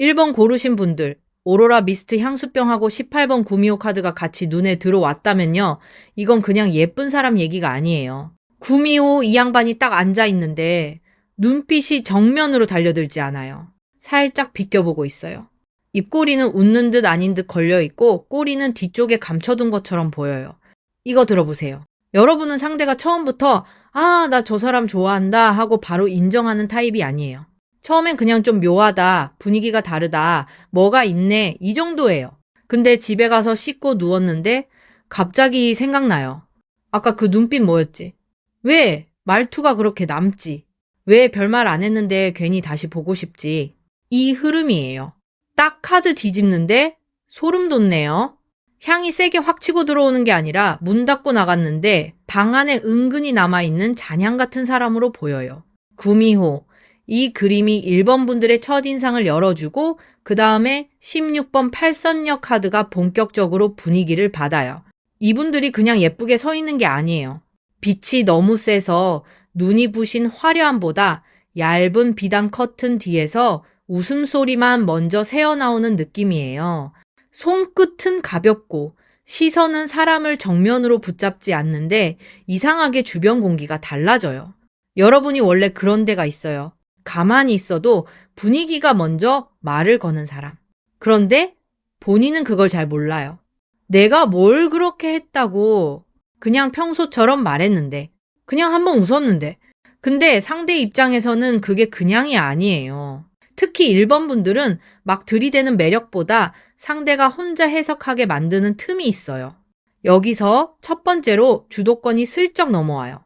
1번 고르신 분들, 오로라 미스트 향수병하고 18번 구미호 카드가 같이 눈에 들어왔다면요. 이건 그냥 예쁜 사람 얘기가 아니에요. 구미호 이 양반이 딱 앉아 있는데 눈빛이 정면으로 달려들지 않아요. 살짝 비껴보고 있어요. 입꼬리는 웃는 듯 아닌 듯 걸려있고 꼬리는 뒤쪽에 감춰둔 것처럼 보여요. 이거 들어보세요. 여러분은 상대가 처음부터 나 저 사람 좋아한다 하고 바로 인정하는 타입이 아니에요. 처음엔 그냥 좀 묘하다, 분위기가 다르다, 뭐가 있네 이 정도예요. 근데 집에 가서 씻고 누웠는데 갑자기 생각나요. 아까 그 눈빛 뭐였지? 왜 말투가 그렇게 남지? 왜 별말 안 했는데 괜히 다시 보고 싶지? 이 흐름이에요. 딱 카드 뒤집는데 소름 돋네요. 향이 세게 확 치고 들어오는 게 아니라 문 닫고 나갔는데 방 안에 은근히 남아있는 잔향 같은 사람으로 보여요. 구미호. 이 그림이 1번 분들의 첫인상을 열어주고 그 다음에 16번 팔선녀 카드가 본격적으로 분위기를 받아요. 이분들이 그냥 예쁘게 서 있는 게 아니에요. 빛이 너무 세서 눈이 부신 화려함보다 얇은 비단 커튼 뒤에서 웃음소리만 먼저 새어나오는 느낌이에요. 손끝은 가볍고 시선은 사람을 정면으로 붙잡지 않는데 이상하게 주변 공기가 달라져요. 여러분이 원래 그런 데가 있어요. 가만히 있어도 분위기가 먼저 말을 거는 사람. 그런데 본인은 그걸 잘 몰라요. 내가 뭘 그렇게 했다고 그냥 평소처럼 말했는데, 그냥 한번 웃었는데. 근데 상대 입장에서는 그게 그냥이 아니에요. 특히 1번 분들은 막 들이대는 매력보다 상대가 혼자 해석하게 만드는 틈이 있어요. 여기서 첫 번째로 주도권이 슬쩍 넘어와요.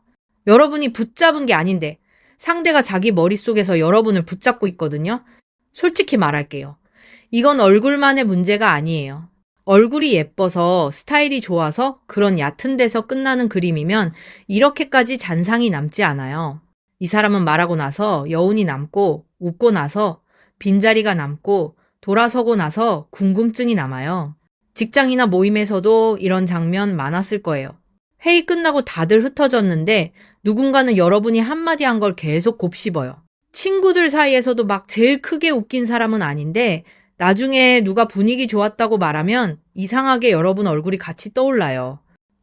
여러분이 붙잡은 게 아닌데 상대가 자기 머릿속에서 여러분을 붙잡고 있거든요. 솔직히 말할게요. 이건 얼굴만의 문제가 아니에요. 얼굴이 예뻐서 스타일이 좋아서 그런 얕은 데서 끝나는 그림이면 이렇게까지 잔상이 남지 않아요. 이 사람은 말하고 나서 여운이 남고 웃고 나서 빈자리가 남고 돌아서고 나서 궁금증이 남아요. 직장이나 모임에서도 이런 장면 많았을 거예요. 회의 끝나고 다들 흩어졌는데 누군가는 여러분이 한마디 한 걸 계속 곱씹어요. 친구들 사이에서도 막 제일 크게 웃긴 사람은 아닌데 나중에 누가 분위기 좋았다고 말하면 이상하게 여러분 얼굴이 같이 떠올라요.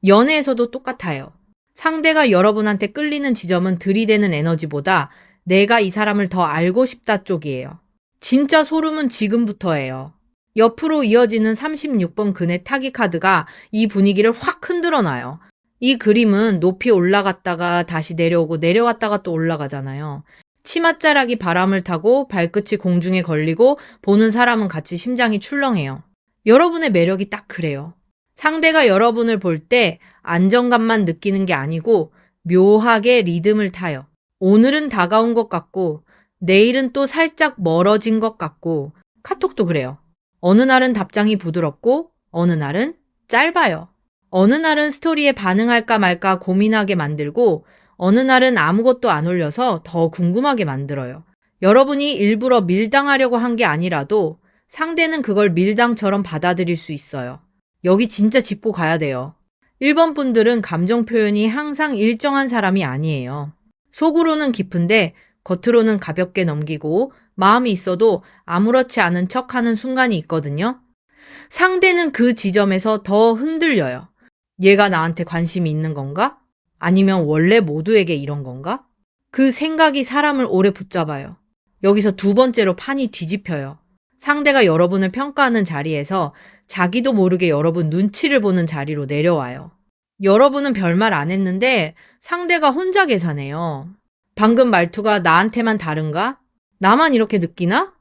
연애에서도 똑같아요. 상대가 여러분한테 끌리는 지점은 들이대는 에너지보다 내가 이 사람을 더 알고 싶다 쪽이에요. 진짜 소름은 지금부터예요. 옆으로 이어지는 36번 그네 타기 카드가 이 분위기를 확 흔들어 놔요. 이 그림은 높이 올라갔다가 다시 내려오고 내려왔다가 또 올라가잖아요. 치맛자락이 바람을 타고 발끝이 공중에 걸리고 보는 사람은 같이 심장이 출렁해요. 여러분의 매력이 딱 그래요. 상대가 여러분을 볼 때 안정감만 느끼는 게 아니고 묘하게 리듬을 타요. 오늘은 다가온 것 같고 내일은 또 살짝 멀어진 것 같고 카톡도 그래요. 어느 날은 답장이 부드럽고 어느 날은 짧아요. 어느 날은 스토리에 반응할까 말까 고민하게 만들고 어느 날은 아무것도 안 올려서 더 궁금하게 만들어요. 여러분이 일부러 밀당하려고 한 게 아니라도 상대는 그걸 밀당처럼 받아들일 수 있어요. 여기 진짜 짚고 가야 돼요. 1번 분들은 감정 표현이 항상 일정한 사람이 아니에요. 속으로는 깊은데 겉으로는 가볍게 넘기고 마음이 있어도 아무렇지 않은 척 하는 순간이 있거든요. 상대는 그 지점에서 더 흔들려요. 얘가 나한테 관심이 있는 건가? 아니면 원래 모두에게 이런 건가? 그 생각이 사람을 오래 붙잡아요. 여기서 두 번째로 판이 뒤집혀요. 상대가 여러분을 평가하는 자리에서 자기도 모르게 여러분 눈치를 보는 자리로 내려와요. 여러분은 별말 안 했는데 상대가 혼자 계산해요. 방금 말투가 나한테만 다른가? 나만 이렇게 느끼나?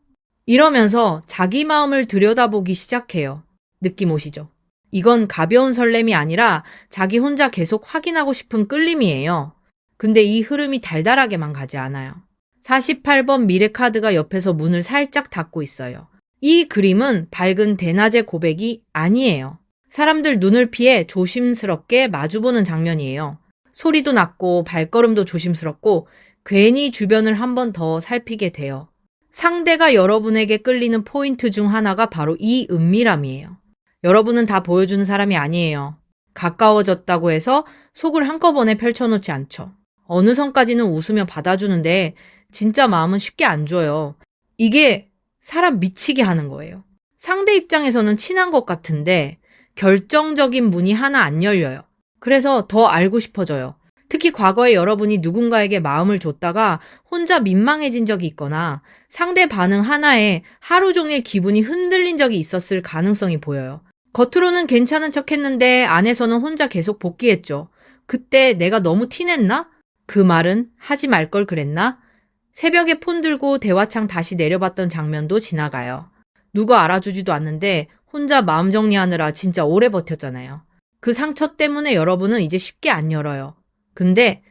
이러면서 자기 마음을 들여다보기 시작해요. 느낌 오시죠? 이건 가벼운 설렘이 아니라 자기 혼자 계속 확인하고 싶은 끌림이에요. 근데 이 흐름이 달달하게만 가지 않아요. 48번 미래 카드가 옆에서 문을 살짝 닫고 있어요. 이 그림은 밝은 대낮의 고백이 아니에요. 사람들 눈을 피해 조심스럽게 마주보는 장면이에요. 소리도 낮고 발걸음도 조심스럽고 괜히 주변을 한 번 더 살피게 돼요. 상대가 여러분에게 끌리는 포인트 중 하나가 바로 이 은밀함이에요. 여러분은 다 보여주는 사람이 아니에요. 가까워졌다고 해서 속을 한꺼번에 펼쳐놓지 않죠. 어느 선까지는 웃으며 받아주는데 진짜 마음은 쉽게 안 줘요. 이게 사람 미치게 하는 거예요. 상대 입장에서는 친한 것 같은데 결정적인 문이 하나 안 열려요. 그래서 더 알고 싶어져요. 특히 과거에 여러분이 누군가에게 마음을 줬다가 혼자 민망해진 적이 있거나 상대 반응 하나에 하루 종일 기분이 흔들린 적이 있었을 가능성이 보여요. 겉으로는 괜찮은 척 했는데 안에서는 혼자 계속 복귀했죠. 그때 내가 너무 티냈나? 그 말은 하지 말 걸 그랬나? 새벽에 폰 들고 대화창 다시 내려봤던 장면도 지나가요. 누가 알아주지도 않는데 혼자 마음 정리하느라 진짜 오래 버텼잖아요. 그 상처 때문에 여러분은 이제 쉽게 안 열어요. 근데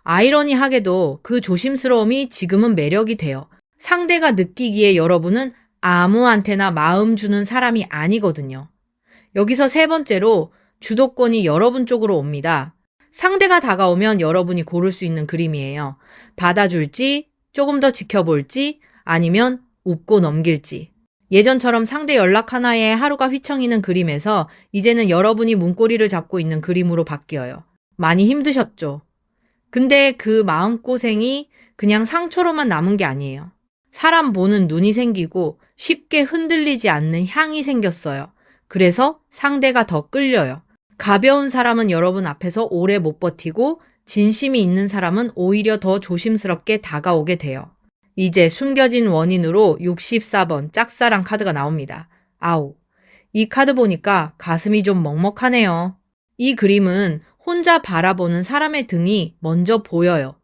아이러니하게도 그 조심스러움이 지금은 매력이 돼요. 상대가 느끼기에 여러분은 아무한테나 마음 주는 사람이 아니거든요. 여기서 세 번째로 주도권이 여러분 쪽으로 옵니다. 상대가 다가오면 여러분이 고를 수 있는 그림이에요. 받아줄지, 조금 더 지켜볼지, 아니면 웃고 넘길지. 예전처럼 상대 연락 하나에 하루가 휘청이는 그림에서 이제는 여러분이 문고리를 잡고 있는 그림으로 바뀌어요. 많이 힘드셨죠? 근데 그 마음고생이 그냥 상처로만 남은 게 아니에요. 사람 보는 눈이 생기고 쉽게 흔들리지 않는 향이 생겼어요. 그래서 상대가 더 끌려요. 가벼운 사람은 여러분 앞에서 오래 못 버티고 진심이 있는 사람은 오히려 더 조심스럽게 다가오게 돼요. 이제 숨겨진 원인으로 64번 짝사랑 카드가 나옵니다. 아우. 이 카드 보니까 가슴이 좀 먹먹하네요. 이 그림은 혼자 바라보는 사람의 등이 먼저 보여요.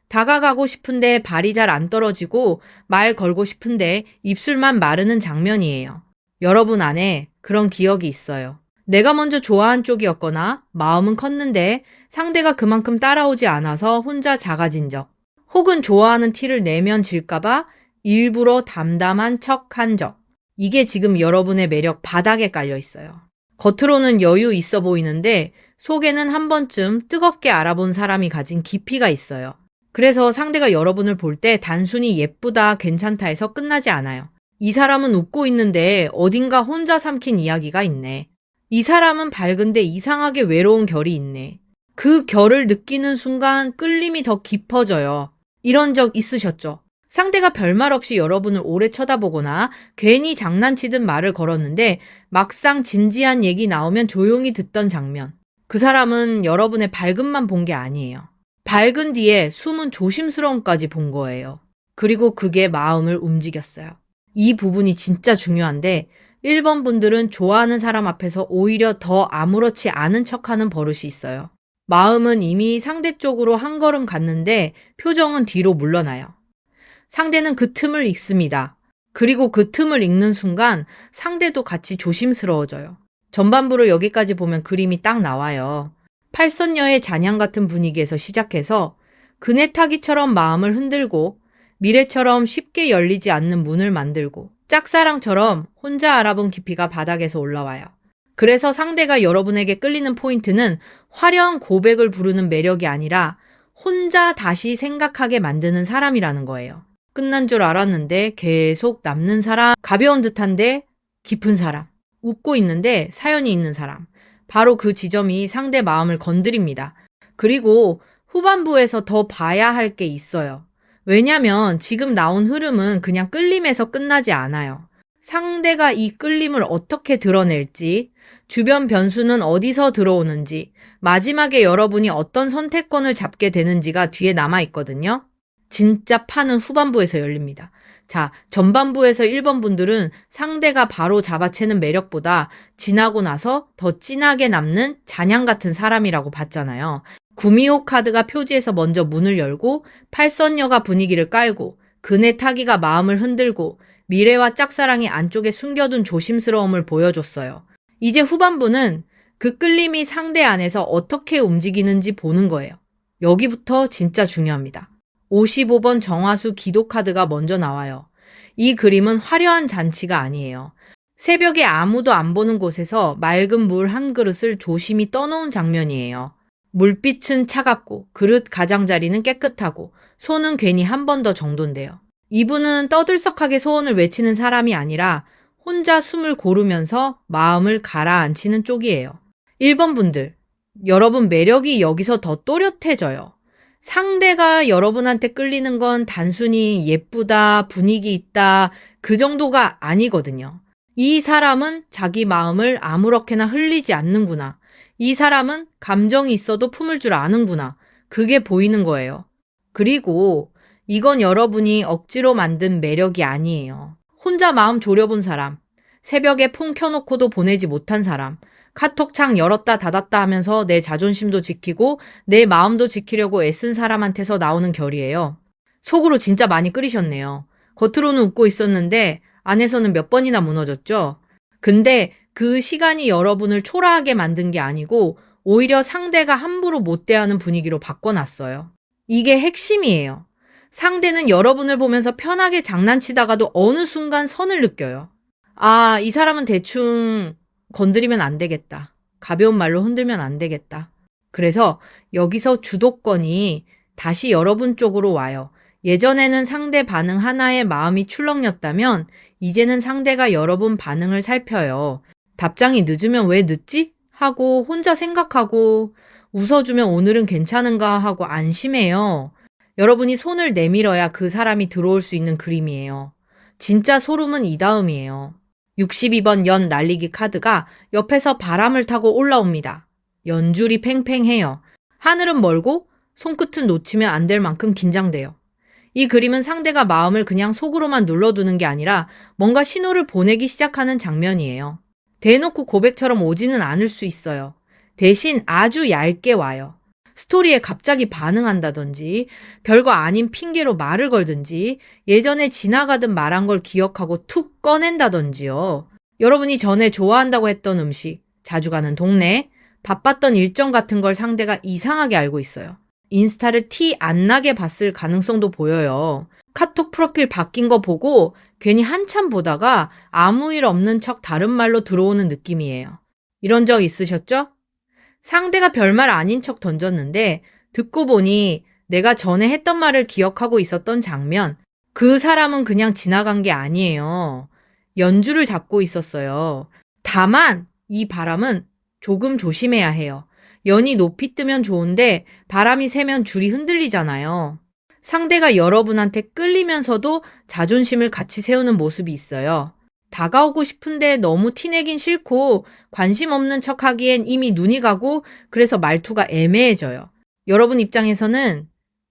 다가가고 싶은데 발이 잘 안 떨어지고 말 걸고 싶은데 입술만 마르는 장면이에요. 여러분 안에 그런 기억이 있어요. 내가 먼저 좋아한 쪽이었거나 마음은 컸는데 상대가 그만큼 따라오지 않아서 혼자 작아진 적. 혹은 좋아하는 티를 내면 질까봐 일부러 담담한 척 한 적. 이게 지금 여러분의 매력 바닥에 깔려 있어요. 겉으로는 여유 있어 보이는데 속에는 한 번쯤 뜨겁게 알아본 사람이 가진 깊이가 있어요. 그래서 상대가 여러분을 볼 때 단순히 예쁘다, 괜찮다 해서 끝나지 않아요. 이 사람은 웃고 있는데 어딘가 혼자 삼킨 이야기가 있네. 이 사람은 밝은데 이상하게 외로운 결이 있네. 그 결을 느끼는 순간 끌림이 더 깊어져요. 이런 적 있으셨죠? 상대가 별말 없이 여러분을 오래 쳐다보거나 괜히 장난치듯 말을 걸었는데 막상 진지한 얘기 나오면 조용히 듣던 장면. 그 사람은 여러분의 밝음만 본 게 아니에요. 밝은 뒤에 숨은 조심스러움까지 본 거예요. 그리고 그게 마음을 움직였어요. 이 부분이 진짜 중요한데 1번 분들은 좋아하는 사람 앞에서 오히려 더 아무렇지 않은 척하는 버릇이 있어요. 마음은 이미 상대 쪽으로 한 걸음 갔는데 표정은 뒤로 물러나요. 상대는 그 틈을 읽습니다. 그리고 그 틈을 읽는 순간 상대도 같이 조심스러워져요. 전반부를 여기까지 보면 그림이 딱 나와요. 팔선녀의 잔향 같은 분위기에서 시작해서 그네 타기처럼 마음을 흔들고 미래처럼 쉽게 열리지 않는 문을 만들고 짝사랑처럼 혼자 알아본 깊이가 바닥에서 올라와요. 그래서 상대가 여러분에게 끌리는 포인트는 화려한 고백을 부르는 매력이 아니라 혼자 다시 생각하게 만드는 사람이라는 거예요. 끝난 줄 알았는데 계속 남는 사람, 가벼운 듯한데 깊은 사람, 웃고 있는데 사연이 있는 사람. 바로 그 지점이 상대 마음을 건드립니다. 그리고 후반부에서 더 봐야 할 게 있어요. 왜냐면 지금 나온 흐름은 그냥 끌림에서 끝나지 않아요. 상대가 이 끌림을 어떻게 드러낼지, 주변 변수는 어디서 들어오는지, 마지막에 여러분이 어떤 선택권을 잡게 되는지가 뒤에 남아있거든요. 진짜 판은 후반부에서 열립니다. 자, 전반부에서 1번 분들은 상대가 바로 잡아채는 매력보다 지나고 나서 더 진하게 남는 잔향 같은 사람이라고 봤잖아요. 구미호 카드가 표지에서 먼저 문을 열고 팔선녀가 분위기를 깔고 그네 타기가 마음을 흔들고 미래와 짝사랑이 안쪽에 숨겨둔 조심스러움을 보여줬어요. 이제 후반부는 그 끌림이 상대 안에서 어떻게 움직이는지 보는 거예요. 여기부터 진짜 중요합니다. 55번 정화수 기도 카드가 먼저 나와요. 이 그림은 화려한 잔치가 아니에요. 새벽에 아무도 안 보는 곳에서 맑은 물 한 그릇을 조심히 떠놓은 장면이에요. 물빛은 차갑고 그릇 가장자리는 깨끗하고 손은 괜히 한 번 더 정돈돼요. 이분은 떠들썩하게 소원을 외치는 사람이 아니라 혼자 숨을 고르면서 마음을 가라앉히는 쪽이에요. 1번 분들, 여러분 매력이 여기서 더 또렷해져요. 상대가 여러분한테 끌리는 건 단순히 예쁘다, 분위기 있다, 그 정도가 아니거든요. 이 사람은 자기 마음을 아무렇게나 흘리지 않는구나. 이 사람은 감정이 있어도 품을 줄 아는구나. 그게 보이는 거예요. 그리고 이건 여러분이 억지로 만든 매력이 아니에요. 혼자 마음 졸여본 사람, 새벽에 폰 켜놓고도 보내지 못한 사람, 카톡창 열었다 닫았다 하면서 내 자존심도 지키고 내 마음도 지키려고 애쓴 사람한테서 나오는 결이에요. 속으로 진짜 많이 끓이셨네요. 겉으로는 웃고 있었는데 안에서는 몇 번이나 무너졌죠? 근데 그 시간이 여러분을 초라하게 만든 게 아니고 오히려 상대가 함부로 못 대하는 분위기로 바꿔놨어요. 이게 핵심이에요. 상대는 여러분을 보면서 편하게 장난치다가도 어느 순간 선을 느껴요. 아, 이 사람은 대충 건드리면 안 되겠다. 가벼운 말로 흔들면 안 되겠다. 그래서 여기서 주도권이 다시 여러분 쪽으로 와요. 예전에는 상대 반응 하나에 마음이 출렁였다면 이제는 상대가 여러분 반응을 살펴요. 답장이 늦으면 왜 늦지? 하고 혼자 생각하고 웃어주면 오늘은 괜찮은가 하고 안심해요. 여러분이 손을 내밀어야 그 사람이 들어올 수 있는 그림이에요. 진짜 소름은 이 다음이에요. 62번 연 날리기 카드가 옆에서 바람을 타고 올라옵니다. 연줄이 팽팽해요. 하늘은 멀고 손끝은 놓치면 안 될 만큼 긴장돼요. 이 그림은 상대가 마음을 그냥 속으로만 눌러두는 게 아니라 뭔가 신호를 보내기 시작하는 장면이에요. 대놓고 고백처럼 오지는 않을 수 있어요. 대신 아주 얇게 와요. 스토리에 갑자기 반응한다든지, 별거 아닌 핑계로 말을 걸든지, 예전에 지나가듯 말한 걸 기억하고 툭 꺼낸다든지요. 여러분이 전에 좋아한다고 했던 음식, 자주 가는 동네, 바빴던 일정 같은 걸 상대가 이상하게 알고 있어요. 인스타를 티 안 나게 봤을 가능성도 보여요. 카톡 프로필 바뀐 거 보고 괜히 한참 보다가 아무 일 없는 척 다른 말로 들어오는 느낌이에요. 이런 적 있으셨죠? 상대가 별말 아닌 척 던졌는데 듣고 보니 내가 전에 했던 말을 기억하고 있었던 장면, 그 사람은 그냥 지나간 게 아니에요. 연주를 잡고 있었어요. 다만 이 바람은 조금 조심해야 해요. 연이 높이 뜨면 좋은데 바람이 세면 줄이 흔들리잖아요. 상대가 여러분한테 끌리면서도 자존심을 같이 세우는 모습이 있어요. 다가오고 싶은데 너무 티내긴 싫고 관심 없는 척 하기엔 이미 눈이 가고 그래서 말투가 애매해져요. 여러분 입장에서는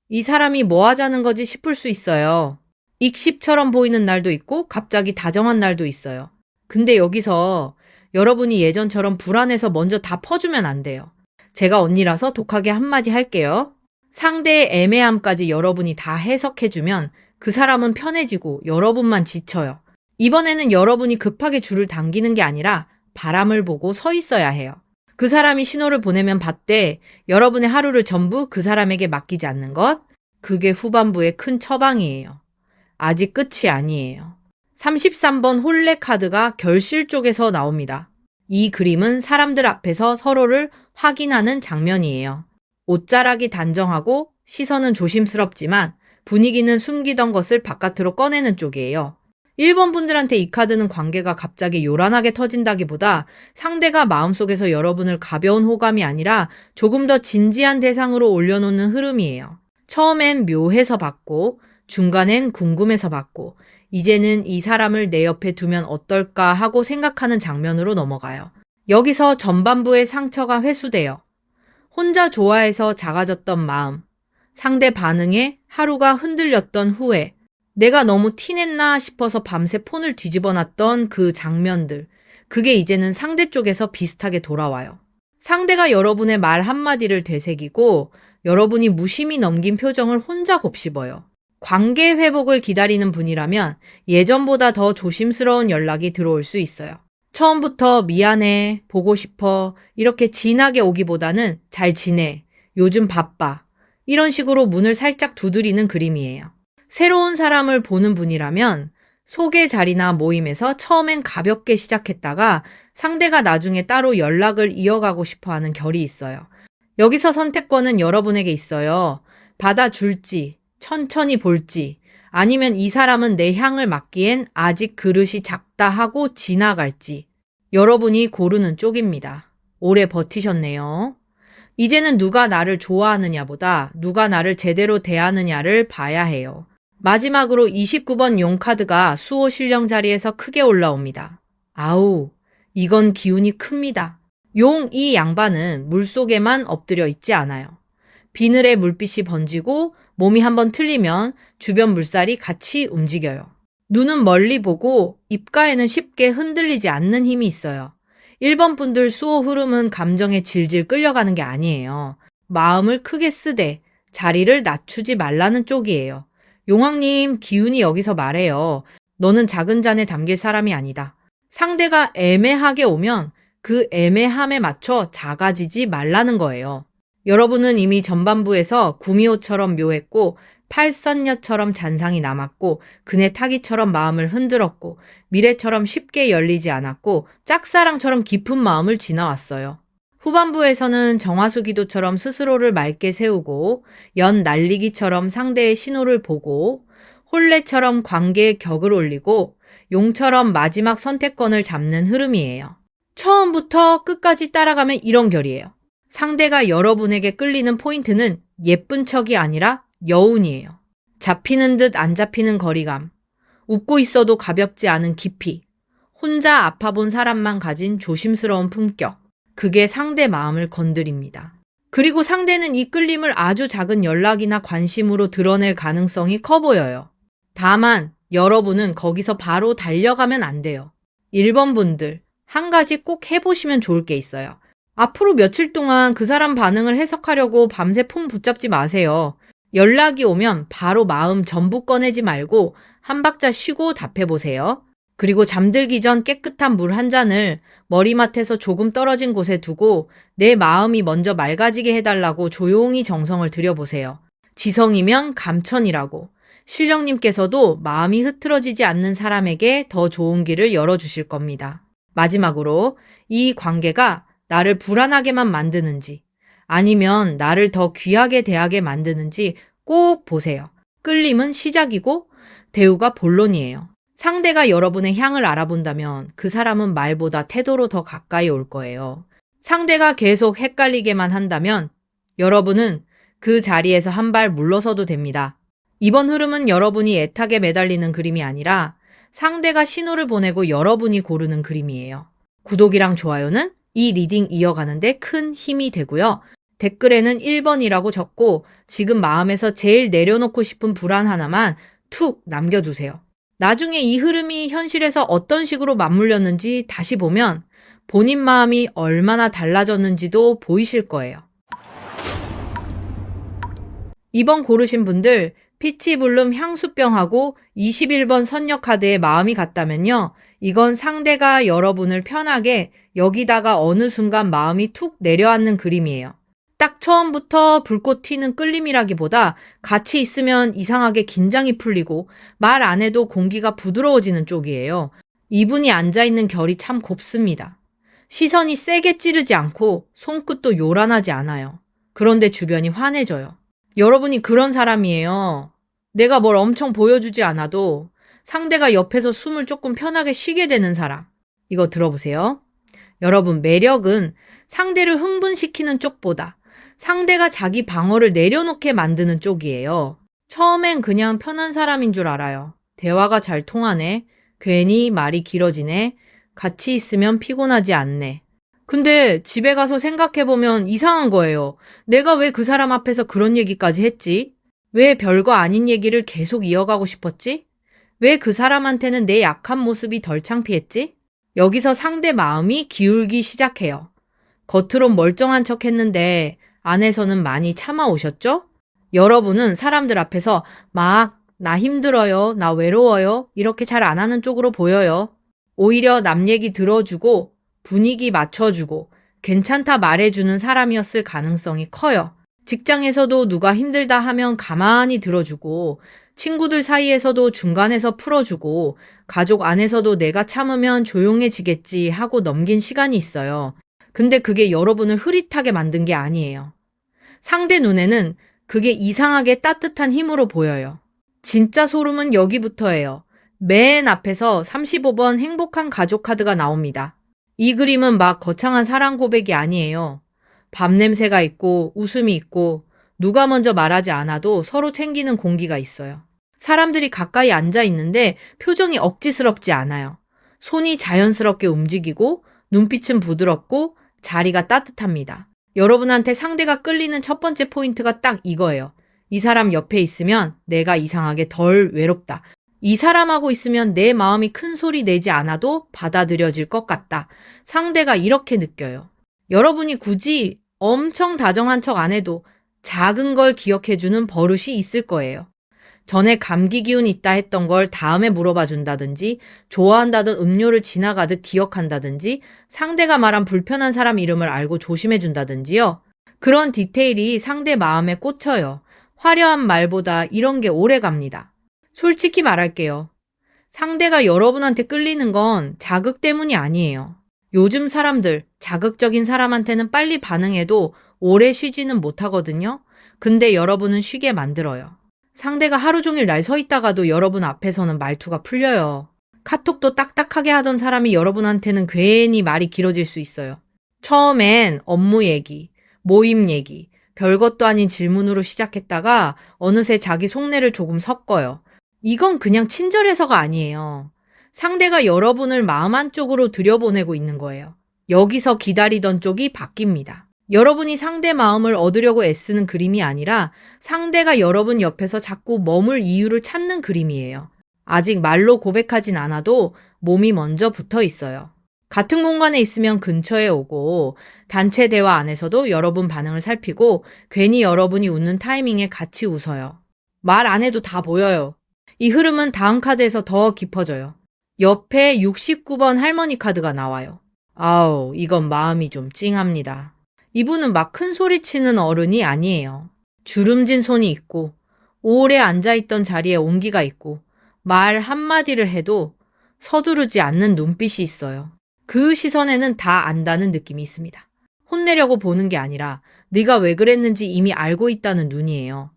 이 사람이 뭐 하자는 거지 싶을 수 있어요. 익십처럼 보이는 날도 있고 갑자기 다정한 날도 있어요. 근데 여기서 여러분이 예전처럼 불안해서 먼저 다 퍼주면 안 돼요. 제가 언니라서 독하게 한마디 할게요. 상대의 애매함까지 여러분이 다 해석해주면 그 사람은 편해지고 여러분만 지쳐요. 이번에는 여러분이 급하게 줄을 당기는 게 아니라 바람을 보고 서 있어야 해요. 그 사람이 신호를 보내면 받되 여러분의 하루를 전부 그 사람에게 맡기지 않는 것, 그게 후반부의 큰 처방이에요. 아직 끝이 아니에요. 33번 홀레 카드가 결실 쪽에서 나옵니다. 이 그림은 사람들 앞에서 서로를 확인하는 장면이에요. 옷자락이 단정하고 시선은 조심스럽지만 분위기는 숨기던 것을 바깥으로 꺼내는 쪽이에요. 1번 분들한테 이 카드는 관계가 갑자기 요란하게 터진다기보다 상대가 마음속에서 여러분을 가벼운 호감이 아니라 조금 더 진지한 대상으로 올려놓는 흐름이에요. 처음엔 묘해서 받고 중간엔 궁금해서 받고 이제는 이 사람을 내 옆에 두면 어떨까 하고 생각하는 장면으로 넘어가요. 여기서 전반부의 상처가 회수돼요. 혼자 좋아해서 작아졌던 마음, 상대 반응에 하루가 흔들렸던 후회, 내가 너무 티냈나 싶어서 밤새 폰을 뒤집어 놨던 그 장면들, 그게 이제는 상대 쪽에서 비슷하게 돌아와요. 상대가 여러분의 말 한마디를 되새기고 여러분이 무심히 넘긴 표정을 혼자 곱씹어요. 관계 회복을 기다리는 분이라면 예전보다 더 조심스러운 연락이 들어올 수 있어요. 처음부터 미안해, 보고 싶어, 이렇게 진하게 오기보다는 잘 지내, 요즘 바빠, 이런 식으로 문을 살짝 두드리는 그림이에요. 새로운 사람을 보는 분이라면 소개 자리나 모임에서 처음엔 가볍게 시작했다가 상대가 나중에 따로 연락을 이어가고 싶어 하는 결이 있어요. 여기서 선택권은 여러분에게 있어요. 받아줄지, 천천히 볼지, 아니면 이 사람은 내 향을 맡기엔 아직 그릇이 작다 하고 지나갈지 여러분이 고르는 쪽입니다. 오래 버티셨네요. 이제는 누가 나를 좋아하느냐보다 누가 나를 제대로 대하느냐를 봐야 해요. 마지막으로 29번 용 카드가 수호 신령 자리에서 크게 올라옵니다. 아우, 이건 기운이 큽니다. 용 이 양반은 물속에만 엎드려 있지 않아요. 비늘에 물빛이 번지고 몸이 한번 틀리면 주변 물살이 같이 움직여요. 눈은 멀리 보고 입가에는 쉽게 흔들리지 않는 힘이 있어요. 1번 분들 수호 흐름은 감정에 질질 끌려가는 게 아니에요. 마음을 크게 쓰되 자리를 낮추지 말라는 쪽이에요. 용왕님, 기운이 여기서 말해요. 너는 작은 잔에 담길 사람이 아니다. 상대가 애매하게 오면 그 애매함에 맞춰 작아지지 말라는 거예요. 여러분은 이미 전반부에서 구미호처럼 묘했고 팔선녀처럼 잔상이 남았고 그네 타기처럼 마음을 흔들었고 미래처럼 쉽게 열리지 않았고 짝사랑처럼 깊은 마음을 지나왔어요. 후반부에서는 정화수 기도처럼 스스로를 맑게 세우고 연 날리기처럼 상대의 신호를 보고 혼례처럼 관계의 격을 올리고 용처럼 마지막 선택권을 잡는 흐름이에요. 처음부터 끝까지 따라가면 이런 결이에요. 상대가 여러분에게 끌리는 포인트는 예쁜 척이 아니라 여운이에요. 잡히는 듯 안 잡히는 거리감, 웃고 있어도 가볍지 않은 깊이, 혼자 아파본 사람만 가진 조심스러운 품격, 그게 상대 마음을 건드립니다. 그리고 상대는 이 끌림을 아주 작은 연락이나 관심으로 드러낼 가능성이 커 보여요. 다만 여러분은 거기서 바로 달려가면 안 돼요. 1번 분들, 한 가지 꼭 해보시면 좋을 게 있어요. 앞으로 며칠 동안 그 사람 반응을 해석하려고 밤새 폰 붙잡지 마세요. 연락이 오면 바로 마음 전부 꺼내지 말고 한 박자 쉬고 답해보세요. 그리고 잠들기 전 깨끗한 물 한 잔을 머리맡에서 조금 떨어진 곳에 두고 내 마음이 먼저 맑아지게 해달라고 조용히 정성을 들여보세요. 지성이면 감천이라고. 신령님께서도 마음이 흐트러지지 않는 사람에게 더 좋은 길을 열어주실 겁니다. 마지막으로 이 관계가 나를 불안하게만 만드는지 아니면 나를 더 귀하게 대하게 만드는지 꼭 보세요. 끌림은 시작이고 대우가 본론이에요. 상대가 여러분의 향을 알아본다면 그 사람은 말보다 태도로 더 가까이 올 거예요. 상대가 계속 헷갈리게만 한다면 여러분은 그 자리에서 한 발 물러서도 됩니다. 이번 흐름은 여러분이 애타게 매달리는 그림이 아니라 상대가 신호를 보내고 여러분이 고르는 그림이에요. 구독이랑 좋아요는 이 리딩 이어가는데 큰 힘이 되고요. 댓글에는 1번이라고 적고 지금 마음에서 제일 내려놓고 싶은 불안 하나만 툭 남겨두세요. 나중에 이 흐름이 현실에서 어떤 식으로 맞물렸는지 다시 보면 본인 마음이 얼마나 달라졌는지도 보이실 거예요. 2번 고르신 분들 피치블룸 향수병하고 21번 선녀카드에 마음이 같다면요. 이건 상대가 여러분을 편하게 여기다가 어느 순간 마음이 툭 내려앉는 그림이에요. 딱 처음부터 불꽃 튀는 끌림이라기보다 같이 있으면 이상하게 긴장이 풀리고 말 안 해도 공기가 부드러워지는 쪽이에요. 이분이 앉아있는 결이 참 곱습니다. 시선이 세게 찌르지 않고 손끝도 요란하지 않아요. 그런데 주변이 환해져요. 여러분이 그런 사람이에요. 내가 뭘 엄청 보여주지 않아도 상대가 옆에서 숨을 조금 편하게 쉬게 되는 사람. 이거 들어보세요. 여러분, 매력은 상대를 흥분시키는 쪽보다 상대가 자기 방어를 내려놓게 만드는 쪽이에요. 처음엔 그냥 편한 사람인 줄 알아요. 대화가 잘 통하네. 괜히 말이 길어지네. 같이 있으면 피곤하지 않네. 근데 집에 가서 생각해보면 이상한 거예요. 내가 왜 그 사람 앞에서 그런 얘기까지 했지? 왜 별거 아닌 얘기를 계속 이어가고 싶었지? 왜 그 사람한테는 내 약한 모습이 덜 창피했지? 여기서 상대 마음이 기울기 시작해요. 겉으론 멀쩡한 척 했는데 안에서는 많이 참아오셨죠? 여러분은 사람들 앞에서 막 나 힘들어요, 나 외로워요 이렇게 잘 안 하는 쪽으로 보여요. 오히려 남 얘기 들어주고 분위기 맞춰주고 괜찮다 말해주는 사람이었을 가능성이 커요. 직장에서도 누가 힘들다 하면 가만히 들어주고 친구들 사이에서도 중간에서 풀어주고 가족 안에서도 내가 참으면 조용해지겠지 하고 넘긴 시간이 있어요. 근데 그게 여러분을 흐릿하게 만든 게 아니에요. 상대 눈에는 그게 이상하게 따뜻한 힘으로 보여요. 진짜 소름은 여기부터예요. 맨 앞에서 35번 행복한 가족 카드가 나옵니다. 이 그림은 막 거창한 사랑 고백이 아니에요. 밥 냄새가 있고 웃음이 있고 누가 먼저 말하지 않아도 서로 챙기는 공기가 있어요. 사람들이 가까이 앉아 있는데 표정이 억지스럽지 않아요. 손이 자연스럽게 움직이고 눈빛은 부드럽고 자리가 따뜻합니다. 여러분한테 상대가 끌리는 첫 번째 포인트가 딱 이거예요. 이 사람 옆에 있으면 내가 이상하게 덜 외롭다. 이 사람하고 있으면 내 마음이 큰 소리 내지 않아도 받아들여질 것 같다. 상대가 이렇게 느껴요. 여러분이 굳이 엄청 다정한 척 안 해도 작은 걸 기억해주는 버릇이 있을 거예요. 전에 감기 기운 있다 했던 걸 다음에 물어봐 준다든지, 좋아한다던 음료를 지나가듯 기억한다든지, 상대가 말한 불편한 사람 이름을 알고 조심해 준다든지요. 그런 디테일이 상대 마음에 꽂혀요. 화려한 말보다 이런 게 오래 갑니다. 솔직히 말할게요. 상대가 여러분한테 끌리는 건 자극 때문이 아니에요. 요즘 사람들, 자극적인 사람한테는 빨리 반응해도 오래 쉬지는 못하거든요. 근데 여러분은 쉬게 만들어요. 상대가 하루 종일 날 서 있다가도 여러분 앞에서는 말투가 풀려요. 카톡도 딱딱하게 하던 사람이 여러분한테는 괜히 말이 길어질 수 있어요. 처음엔 업무 얘기, 모임 얘기, 별것도 아닌 질문으로 시작했다가 어느새 자기 속내를 조금 섞어요. 이건 그냥 친절해서가 아니에요. 상대가 여러분을 마음 한쪽으로 들여보내고 있는 거예요. 여기서 기다리던 쪽이 바뀝니다. 여러분이 상대 마음을 얻으려고 애쓰는 그림이 아니라 상대가 여러분 옆에서 자꾸 머물 이유를 찾는 그림이에요. 아직 말로 고백하진 않아도 몸이 먼저 붙어 있어요. 같은 공간에 있으면 근처에 오고 단체 대화 안에서도 여러분 반응을 살피고 괜히 여러분이 웃는 타이밍에 같이 웃어요. 말 안 해도 다 보여요. 이 흐름은 다음 카드에서 더 깊어져요. 옆에 69번 할머니 카드가 나와요. 아우, 이건 마음이 좀 찡합니다. 이분은 막 큰 소리 치는 어른이 아니에요. 주름진 손이 있고 오래 앉아있던 자리에 온기가 있고 말 한마디를 해도 서두르지 않는 눈빛이 있어요. 그 시선에는 다 안다는 느낌이 있습니다. 혼내려고 보는 게 아니라 네가 왜 그랬는지 이미 알고 있다는 눈이에요.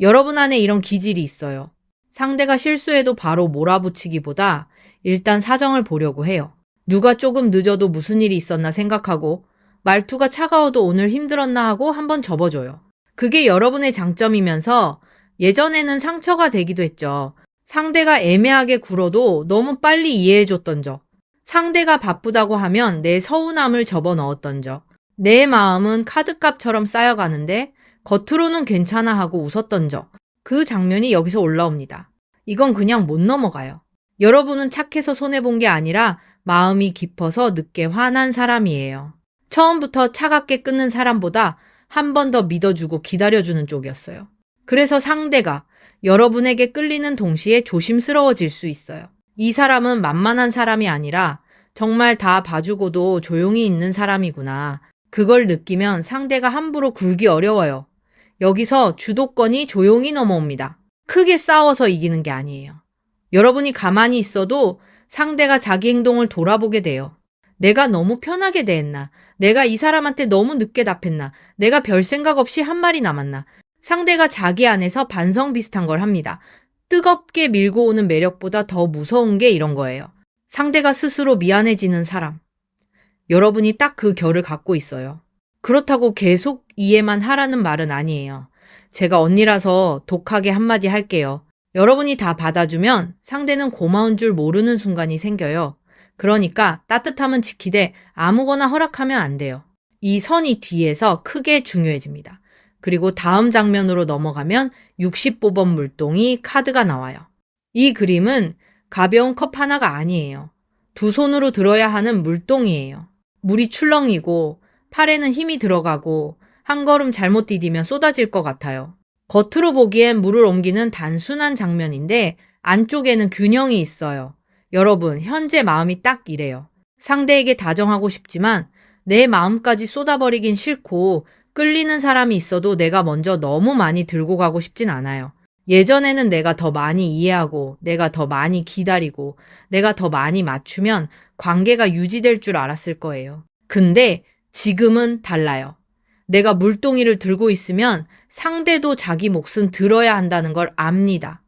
여러분 안에 이런 기질이 있어요. 상대가 실수해도 바로 몰아붙이기보다 일단 사정을 보려고 해요. 누가 조금 늦어도 무슨 일이 있었나 생각하고 말투가 차가워도 오늘 힘들었나 하고 한번 접어줘요. 그게 여러분의 장점이면서 예전에는 상처가 되기도 했죠. 상대가 애매하게 굴어도 너무 빨리 이해해줬던 적. 상대가 바쁘다고 하면 내 서운함을 접어넣었던 적. 내 마음은 카드값처럼 쌓여가는데 겉으로는 괜찮아 하고 웃었던 적. 그 장면이 여기서 올라옵니다. 이건 그냥 못 넘어가요. 여러분은 착해서 손해본 게 아니라 마음이 깊어서 늦게 화난 사람이에요. 처음부터 차갑게 끊는 사람보다 한 번 더 믿어주고 기다려주는 쪽이었어요. 그래서 상대가 여러분에게 끌리는 동시에 조심스러워질 수 있어요. 이 사람은 만만한 사람이 아니라 정말 다 봐주고도 조용히 있는 사람이구나. 그걸 느끼면 상대가 함부로 굴기 어려워요. 여기서 주도권이 조용히 넘어옵니다. 크게 싸워서 이기는 게 아니에요. 여러분이 가만히 있어도 상대가 자기 행동을 돌아보게 돼요. 내가 너무 편하게 대했나? 내가 이 사람한테 너무 늦게 답했나? 내가 별 생각 없이 한 말이 남았나? 상대가 자기 안에서 반성 비슷한 걸 합니다. 뜨겁게 밀고 오는 매력보다 더 무서운 게 이런 거예요. 상대가 스스로 미안해지는 사람. 여러분이 딱 그 결을 갖고 있어요. 그렇다고 계속 이해만 하라는 말은 아니에요. 제가 언니라서 독하게 한마디 할게요. 여러분이 다 받아주면 상대는 고마운 줄 모르는 순간이 생겨요. 그러니까 따뜻함은 지키되 아무거나 허락하면 안 돼요. 이 선이 뒤에서 크게 중요해집니다. 그리고 다음 장면으로 넘어가면 65번 물동이 카드가 나와요. 이 그림은 가벼운 컵 하나가 아니에요. 두 손으로 들어야 하는 물동이에요. 물이 출렁이고 팔에는 힘이 들어가고 한 걸음 잘못 디디면 쏟아질 것 같아요. 겉으로 보기엔 물을 옮기는 단순한 장면인데 안쪽에는 균형이 있어요. 여러분, 현재 마음이 딱 이래요. 상대에게 다정하고 싶지만 내 마음까지 쏟아버리긴 싫고 끌리는 사람이 있어도 내가 먼저 너무 많이 들고 가고 싶진 않아요. 예전에는 내가 더 많이 이해하고 내가 더 많이 기다리고 내가 더 많이 맞추면 관계가 유지될 줄 알았을 거예요. 근데 지금은 달라요. 내가 물동이를 들고 있으면 상대도 자기 몫은 들어야 한다는 걸 압니다.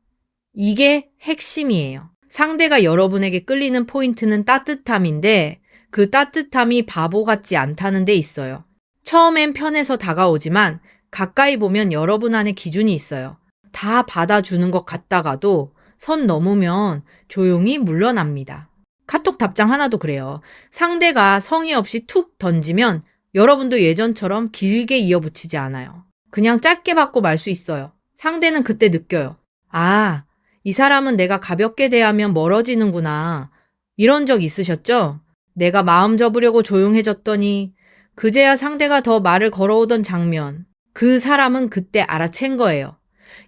이게 핵심이에요. 상대가 여러분에게 끌리는 포인트는 따뜻함인데 그 따뜻함이 바보 같지 않다는 데 있어요. 처음엔 편해서 다가오지만 가까이 보면 여러분 안에 기준이 있어요. 다 받아주는 것 같다가도 선 넘으면 조용히 물러납니다. 카톡 답장 하나도 그래요. 상대가 성의 없이 툭 던지면 여러분도 예전처럼 길게 이어붙이지 않아요. 그냥 짧게 받고 말 수 있어요. 상대는 그때 느껴요. 아, 이 사람은 내가 가볍게 대하면 멀어지는구나. 이런 적 있으셨죠? 내가 마음 접으려고 조용해졌더니 그제야 상대가 더 말을 걸어오던 장면. 그 사람은 그때 알아챈 거예요.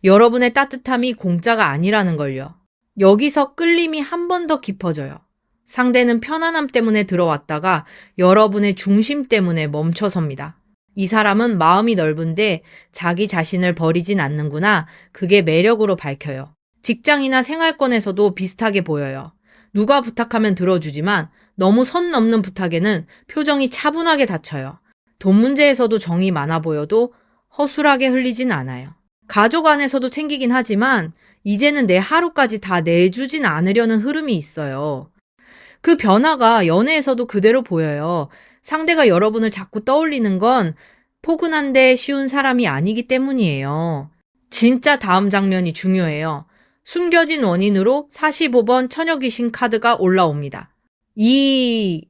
여러분의 따뜻함이 공짜가 아니라는 걸요. 여기서 끌림이 한 번 더 깊어져요. 상대는 편안함 때문에 들어왔다가 여러분의 중심 때문에 멈춰섭니다. 이 사람은 마음이 넓은데 자기 자신을 버리진 않는구나. 그게 매력으로 밝혀요. 직장이나 생활권에서도 비슷하게 보여요. 누가 부탁하면 들어주지만 너무 선 넘는 부탁에는 표정이 차분하게 닫혀요. 돈 문제에서도 정이 많아 보여도 허술하게 흘리진 않아요. 가족 안에서도 챙기긴 하지만 이제는 내 하루까지 다 내주진 않으려는 흐름이 있어요. 그 변화가 연애에서도 그대로 보여요. 상대가 여러분을 자꾸 떠올리는 건 포근한데 쉬운 사람이 아니기 때문이에요. 진짜 다음 장면이 중요해요. 숨겨진 원인으로 45번 처녀귀신 카드가 올라옵니다. 이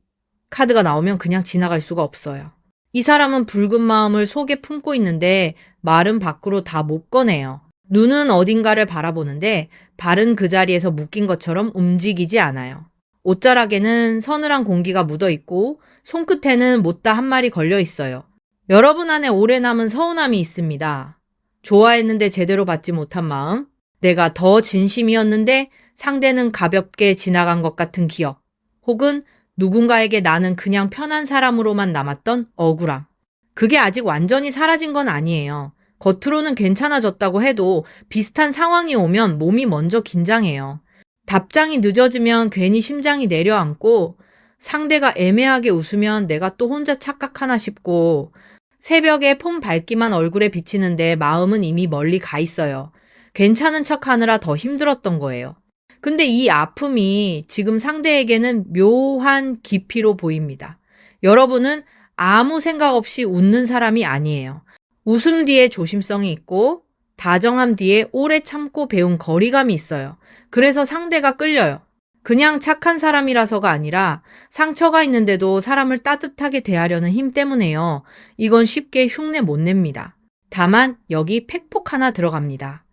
카드가 나오면 그냥 지나갈 수가 없어요. 이 사람은 붉은 마음을 속에 품고 있는데 말은 밖으로 다 못 꺼내요. 눈은 어딘가를 바라보는데 발은 그 자리에서 묶인 것처럼 움직이지 않아요. 옷자락에는 서늘한 공기가 묻어 있고 손끝에는 못다 한 마리 걸려 있어요. 여러분 안에 오래 남은 서운함이 있습니다. 좋아했는데 제대로 받지 못한 마음, 내가 더 진심이었는데 상대는 가볍게 지나간 것 같은 기억, 혹은 누군가에게 나는 그냥 편한 사람으로만 남았던 억울함. 그게 아직 완전히 사라진 건 아니에요. 겉으로는 괜찮아졌다고 해도 비슷한 상황이 오면 몸이 먼저 긴장해요. 답장이 늦어지면 괜히 심장이 내려앉고 상대가 애매하게 웃으면 내가 또 혼자 착각하나 싶고 새벽에 폰 밝기만 얼굴에 비치는데 마음은 이미 멀리 가 있어요. 괜찮은 척 하느라 더 힘들었던 거예요. 근데 이 아픔이 지금 상대에게는 묘한 깊이로 보입니다. 여러분은 아무 생각 없이 웃는 사람이 아니에요. 웃음 뒤에 조심성이 있고 다정함 뒤에 오래 참고 배운 거리감이 있어요. 그래서 상대가 끌려요. 그냥 착한 사람이라서가 아니라 상처가 있는데도 사람을 따뜻하게 대하려는 힘 때문에요. 이건 쉽게 흉내 못 냅니다. 다만 여기 팩폭 하나 들어갑니다.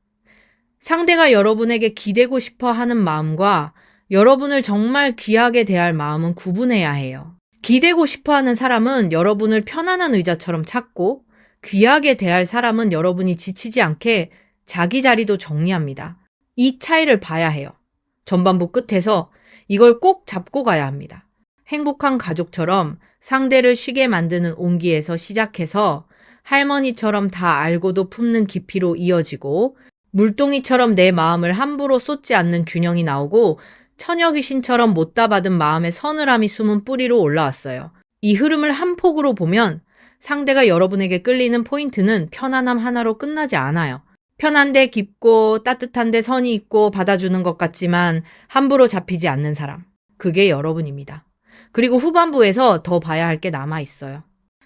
상대가 여러분에게 기대고 싶어 하는 마음과 여러분을 정말 귀하게 대할 마음은 구분해야 해요. 기대고 싶어 하는 사람은 여러분을 편안한 의자처럼 찾고 귀하게 대할 사람은 여러분이 지치지 않게 자기 자리도 정리합니다. 이 차이를 봐야 해요. 전반부 끝에서 이걸 꼭 잡고 가야 합니다. 행복한 가족처럼 상대를 쉬게 만드는 온기에서 시작해서 할머니처럼 다 알고도 품는 깊이로 이어지고 물동이처럼 내 마음을 함부로 쏟지 않는 균형이 나오고 처녀귀신처럼 못다 받은 마음의 서늘함이 숨은 뿌리로 올라왔어요. 이 흐름을 한 폭으로 보면 상대가 여러분에게 끌리는 포인트는 편안함 하나로 끝나지 않아요. 편한데 깊고 따뜻한데 선이 있고 받아주는 것 같지만 함부로 잡히지 않는 사람. 그게 여러분입니다. 그리고 후반부에서 더 봐야 할 게 남아 있어요.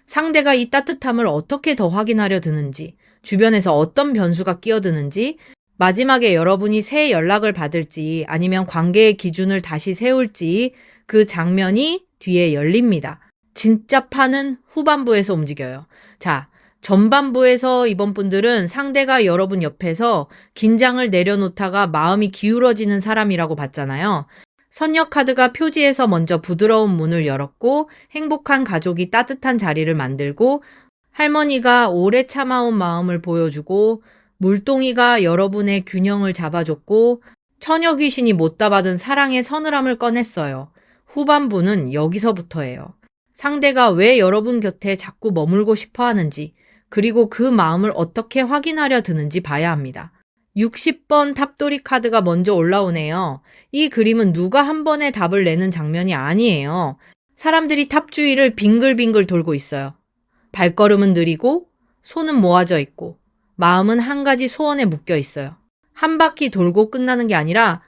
상대가 이 따뜻함을 어떻게 더 확인하려 드는지, 주변에서 어떤 변수가 끼어드는지, 마지막에 여러분이 새 연락을 받을지 아니면 관계의 기준을 다시 세울지 그 장면이 뒤에 열립니다. 진짜 판은 후반부에서 움직여요. 자, 전반부에서 이번 분들은 상대가 여러분 옆에서 긴장을 내려놓다가 마음이 기울어지는 사람이라고 봤잖아요. 선녀 카드가 표지에서 먼저 부드러운 문을 열었고 행복한 가족이 따뜻한 자리를 만들고 할머니가 오래 참아온 마음을 보여주고 물동이가 여러분의 균형을 잡아줬고 처녀 귀신이 못다 받은 사랑의 서늘함을 꺼냈어요. 후반부는 여기서부터예요. 상대가 왜 여러분 곁에 자꾸 머물고 싶어 하는지 그리고 그 마음을 어떻게 확인하려 드는지 봐야 합니다. 60번 탑돌이 카드가 먼저 올라오네요. 이 그림은 누가 한 번에 답을 내는 장면이 아니에요. 사람들이 탑 주위를 빙글빙글 돌고 있어요. 발걸음은 느리고 손은 모아져 있고 마음은 한 가지 소원에 묶여 있어요. 한 바퀴 돌고 끝나는 게 아니라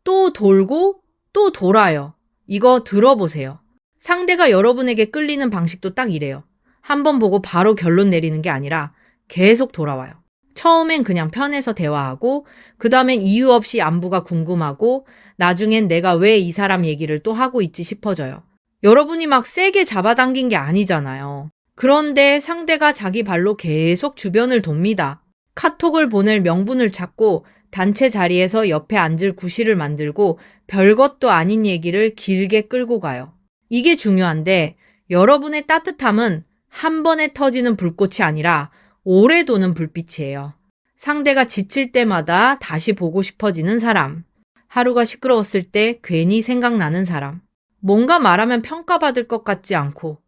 또 돌고 또 돌아요. 이거 들어보세요. 상대가 여러분에게 끌리는 방식도 딱 이래요. 한 번 보고 바로 결론 내리는 게 아니라 계속 돌아와요. 처음엔 그냥 편해서 대화하고, 그 다음엔 이유 없이 안부가 궁금하고, 나중엔 내가 왜 이 사람 얘기를 또 하고 있지 싶어져요. 여러분이 막 세게 잡아당긴 게 아니잖아요. 그런데 상대가 자기 발로 계속 주변을 돕니다. 카톡을 보낼 명분을 찾고 단체 자리에서 옆에 앉을 구실을 만들고 별것도 아닌 얘기를 길게 끌고 가요. 이게 중요한데 여러분의 따뜻함은 한 번에 터지는 불꽃이 아니라 오래 도는 불빛이에요. 상대가 지칠 때마다 다시 보고 싶어지는 사람. 하루가 시끄러웠을 때 괜히 생각나는 사람. 뭔가 말하면 평가받을 것 같지 않고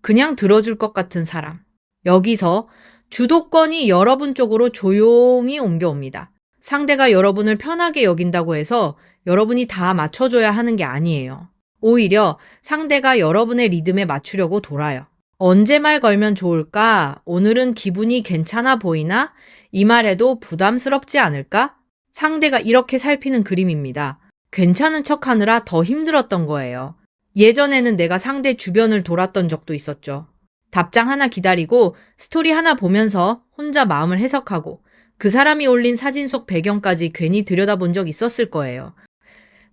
그냥 들어줄 것 같은 사람. 여기서 주도권이 여러분 쪽으로 조용히 옮겨옵니다. 상대가 여러분을 편하게 여긴다고 해서 여러분이 다 맞춰줘야 하는 게 아니에요. 오히려 상대가 여러분의 리듬에 맞추려고 돌아요. 언제 말 걸면 좋을까? 오늘은 기분이 괜찮아 보이나? 이 말해도 부담스럽지 않을까? 상대가 이렇게 살피는 그림입니다. 괜찮은 척 하느라 더 힘들었던 거예요. 예전에는 내가 상대 주변을 돌았던 적도 있었죠. 답장 하나 기다리고 스토리 하나 보면서 혼자 마음을 해석하고 그 사람이 올린 사진 속 배경까지 괜히 들여다본 적 있었을 거예요.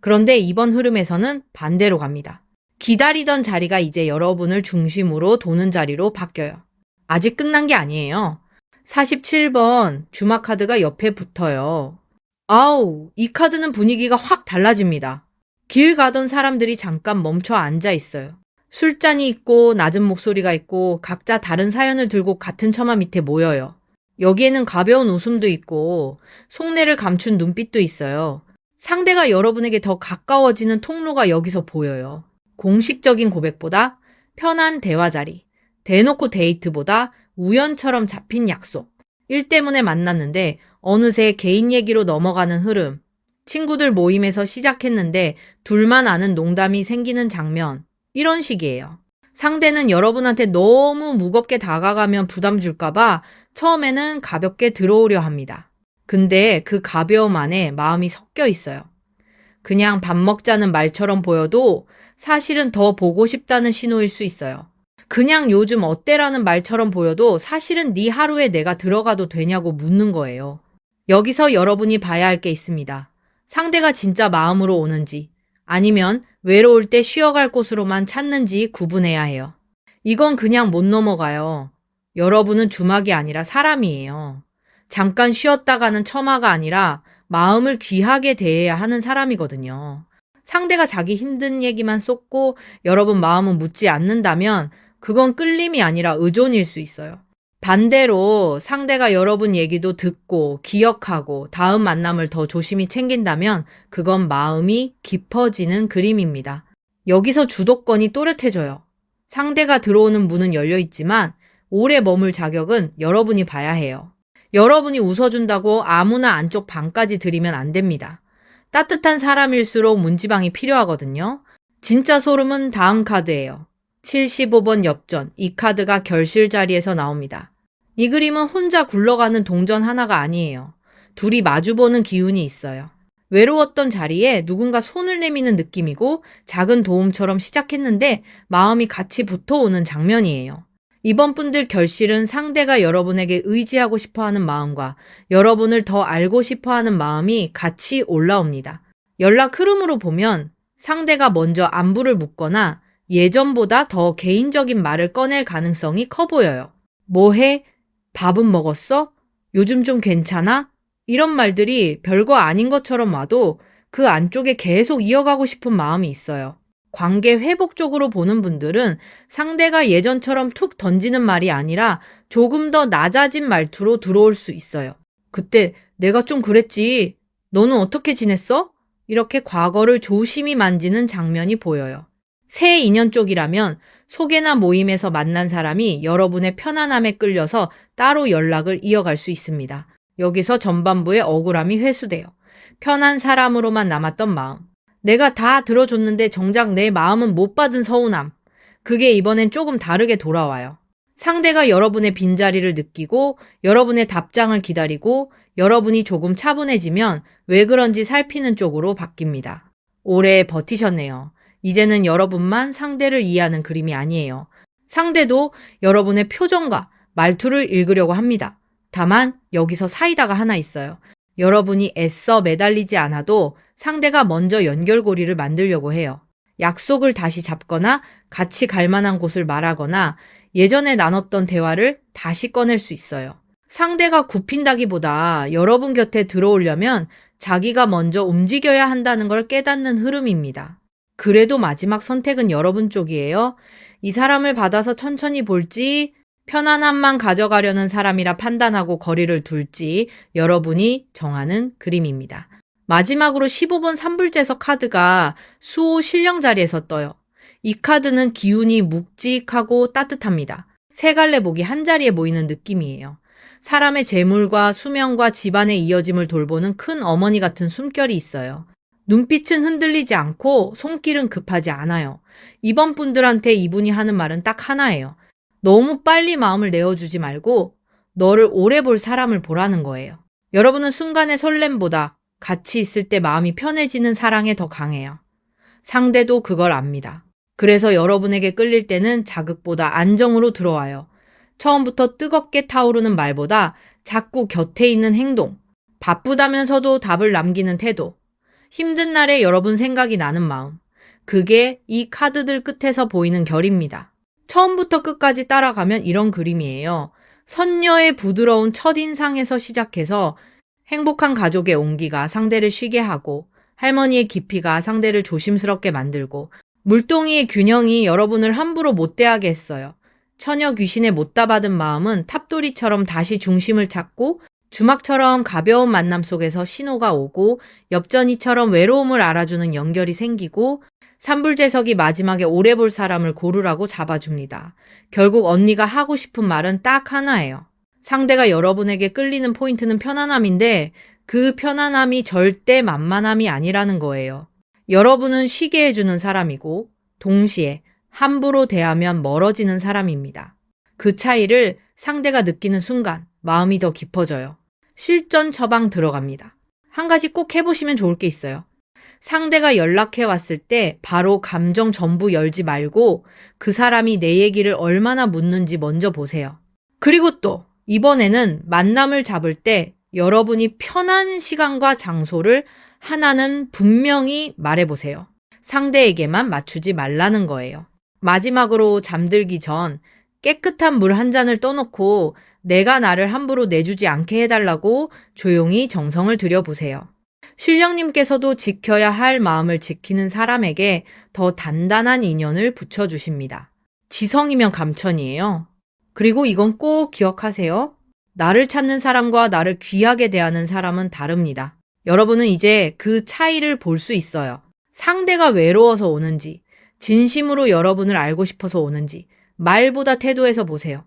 그런데 이번 흐름에서는 반대로 갑니다. 기다리던 자리가 이제 여러분을 중심으로 도는 자리로 바뀌어요. 아직 끝난 게 아니에요. 47번 주막 카드가 옆에 붙어요. 아우, 이 카드는 분위기가 확 달라집니다. 길 가던 사람들이 잠깐 멈춰 앉아 있어요. 술잔이 있고 낮은 목소리가 있고 각자 다른 사연을 들고 같은 처마 밑에 모여요. 여기에는 가벼운 웃음도 있고 속내를 감춘 눈빛도 있어요. 상대가 여러분에게 더 가까워지는 통로가 여기서 보여요. 공식적인 고백보다 편한 대화 자리, 대놓고 데이트보다 우연처럼 잡힌 약속. 일 때문에 만났는데 어느새 개인 얘기로 넘어가는 흐름. 친구들 모임에서 시작했는데 둘만 아는 농담이 생기는 장면. 이런 식이에요. 상대는 여러분한테 너무 무겁게 다가가면 부담 줄까봐 처음에는 가볍게 들어오려 합니다. 근데 그 가벼움 안에 마음이 섞여 있어요. 그냥 밥 먹자는 말처럼 보여도 사실은 더 보고 싶다는 신호일 수 있어요. 그냥 요즘 어때라는 말처럼 보여도 사실은 네 하루에 내가 들어가도 되냐고 묻는 거예요. 여기서 여러분이 봐야 할 게 있습니다. 상대가 진짜 마음으로 오는지 아니면 외로울 때 쉬어갈 곳으로만 찾는지 구분해야 해요. 이건 그냥 못 넘어가요. 여러분은 주막이 아니라 사람이에요. 잠깐 쉬었다 가는 처마가 아니라 마음을 귀하게 대해야 하는 사람이거든요. 상대가 자기 힘든 얘기만 쏟고 여러분 마음은 묻지 않는다면 그건 끌림이 아니라 의존일 수 있어요. 반대로 상대가 여러분 얘기도 듣고 기억하고 다음 만남을 더 조심히 챙긴다면 그건 마음이 깊어지는 그림입니다. 여기서 주도권이 또렷해져요. 상대가 들어오는 문은 열려 있지만 오래 머물 자격은 여러분이 봐야 해요. 여러분이 웃어준다고 아무나 안쪽 방까지 들이면 안 됩니다. 따뜻한 사람일수록 문지방이 필요하거든요. 진짜 소름은 다음 카드예요. 75번 엽전. 이 카드가 결실 자리에서 나옵니다. 이 그림은 혼자 굴러가는 동전 하나가 아니에요. 둘이 마주보는 기운이 있어요. 외로웠던 자리에 누군가 손을 내미는 느낌이고 작은 도움처럼 시작했는데 마음이 같이 붙어오는 장면이에요. 이번 분들 결실은 상대가 여러분에게 의지하고 싶어하는 마음과 여러분을 더 알고 싶어하는 마음이 같이 올라옵니다. 연락 흐름으로 보면 상대가 먼저 안부를 묻거나 예전보다 더 개인적인 말을 꺼낼 가능성이 커 보여요. 뭐해? 밥은 먹었어? 요즘 좀 괜찮아? 이런 말들이 별거 아닌 것처럼 와도 그 안쪽에 계속 이어가고 싶은 마음이 있어요. 관계 회복 쪽으로 보는 분들은 상대가 예전처럼 툭 던지는 말이 아니라 조금 더 낮아진 말투로 들어올 수 있어요. 그때 내가 좀 그랬지. 너는 어떻게 지냈어? 이렇게 과거를 조심히 만지는 장면이 보여요. 새 인연 쪽이라면 소개나 모임에서 만난 사람이 여러분의 편안함에 끌려서 따로 연락을 이어갈 수 있습니다. 여기서 전반부의 억울함이 회수돼요. 편한 사람으로만 남았던 마음. 내가 다 들어줬는데 정작 내 마음은 못 받은 서운함. 그게 이번엔 조금 다르게 돌아와요. 상대가 여러분의 빈자리를 느끼고 여러분의 답장을 기다리고 여러분이 조금 차분해지면 왜 그런지 살피는 쪽으로 바뀝니다. 오래 버티셨네요. 이제는 여러분만 상대를 이해하는 그림이 아니에요. 상대도 여러분의 표정과 말투를 읽으려고 합니다. 다만 여기서 사이다가 하나 있어요. 여러분이 애써 매달리지 않아도 상대가 먼저 연결고리를 만들려고 해요. 약속을 다시 잡거나 같이 갈 만한 곳을 말하거나 예전에 나눴던 대화를 다시 꺼낼 수 있어요. 상대가 굽힌다기보다 여러분 곁에 들어오려면 자기가 먼저 움직여야 한다는 걸 깨닫는 흐름입니다. 그래도 마지막 선택은 여러분 쪽이에요. 이 사람을 받아서 천천히 볼지, 편안함만 가져가려는 사람이라 판단하고 거리를 둘지 여러분이 정하는 그림입니다. 마지막으로 15번 삼불제석 카드가 수호 신령 자리에서 떠요. 이 카드는 기운이 묵직하고 따뜻합니다. 세 갈래 목이 한 자리에 모이는 느낌이에요. 사람의 재물과 수명과 집안의 이어짐을 돌보는 큰 어머니 같은 숨결이 있어요. 눈빛은 흔들리지 않고 손길은 급하지 않아요. 이번 분들한테 이분이 하는 말은 딱 하나예요. 너무 빨리 마음을 내어주지 말고 너를 오래 볼 사람을 보라는 거예요. 여러분은 순간의 설렘보다 같이 있을 때 마음이 편해지는 사랑에 더 강해요. 상대도 그걸 압니다. 그래서 여러분에게 끌릴 때는 자극보다 안정으로 들어와요. 처음부터 뜨겁게 타오르는 말보다 자꾸 곁에 있는 행동, 바쁘다면서도 답을 남기는 태도, 힘든 날에 여러분 생각이 나는 마음, 그게 이 카드들 끝에서 보이는 결입니다. 처음부터 끝까지 따라가면 이런 그림이에요. 선녀의 부드러운 첫인상에서 시작해서 행복한 가족의 온기가 상대를 쉬게 하고 할머니의 깊이가 상대를 조심스럽게 만들고 물동이의 균형이 여러분을 함부로 못대하게 했어요. 처녀 귀신의 못다 받은 마음은 탑돌이처럼 다시 중심을 찾고 주막처럼 가벼운 만남 속에서 신호가 오고 엽전이처럼 외로움을 알아주는 연결이 생기고 삼불제석이 마지막에 오래 볼 사람을 고르라고 잡아줍니다. 결국 언니가 하고 싶은 말은 딱 하나예요. 상대가 여러분에게 끌리는 포인트는 편안함인데 그 편안함이 절대 만만함이 아니라는 거예요. 여러분은 쉬게 해주는 사람이고 동시에 함부로 대하면 멀어지는 사람입니다. 그 차이를 상대가 느끼는 순간 마음이 더 깊어져요. 실전 처방 들어갑니다. 한 가지 꼭 해보시면 좋을 게 있어요. 상대가 연락해 왔을 때 바로 감정 전부 열지 말고 그 사람이 내 얘기를 얼마나 묻는지 먼저 보세요. 그리고 또 이번에는 만남을 잡을 때 여러분이 편한 시간과 장소를 하나는 분명히 말해보세요. 상대에게만 맞추지 말라는 거예요. 마지막으로 잠들기 전 깨끗한 물 한 잔을 떠놓고 내가 나를 함부로 내주지 않게 해달라고 조용히 정성을 들여보세요. 신령님께서도 지켜야 할 마음을 지키는 사람에게 더 단단한 인연을 붙여주십니다. 지성이면 감천이에요. 그리고 이건 꼭 기억하세요. 나를 찾는 사람과 나를 귀하게 대하는 사람은 다릅니다. 여러분은 이제 그 차이를 볼 수 있어요. 상대가 외로워서 오는지, 진심으로 여러분을 알고 싶어서 오는지, 말보다 태도에서 보세요.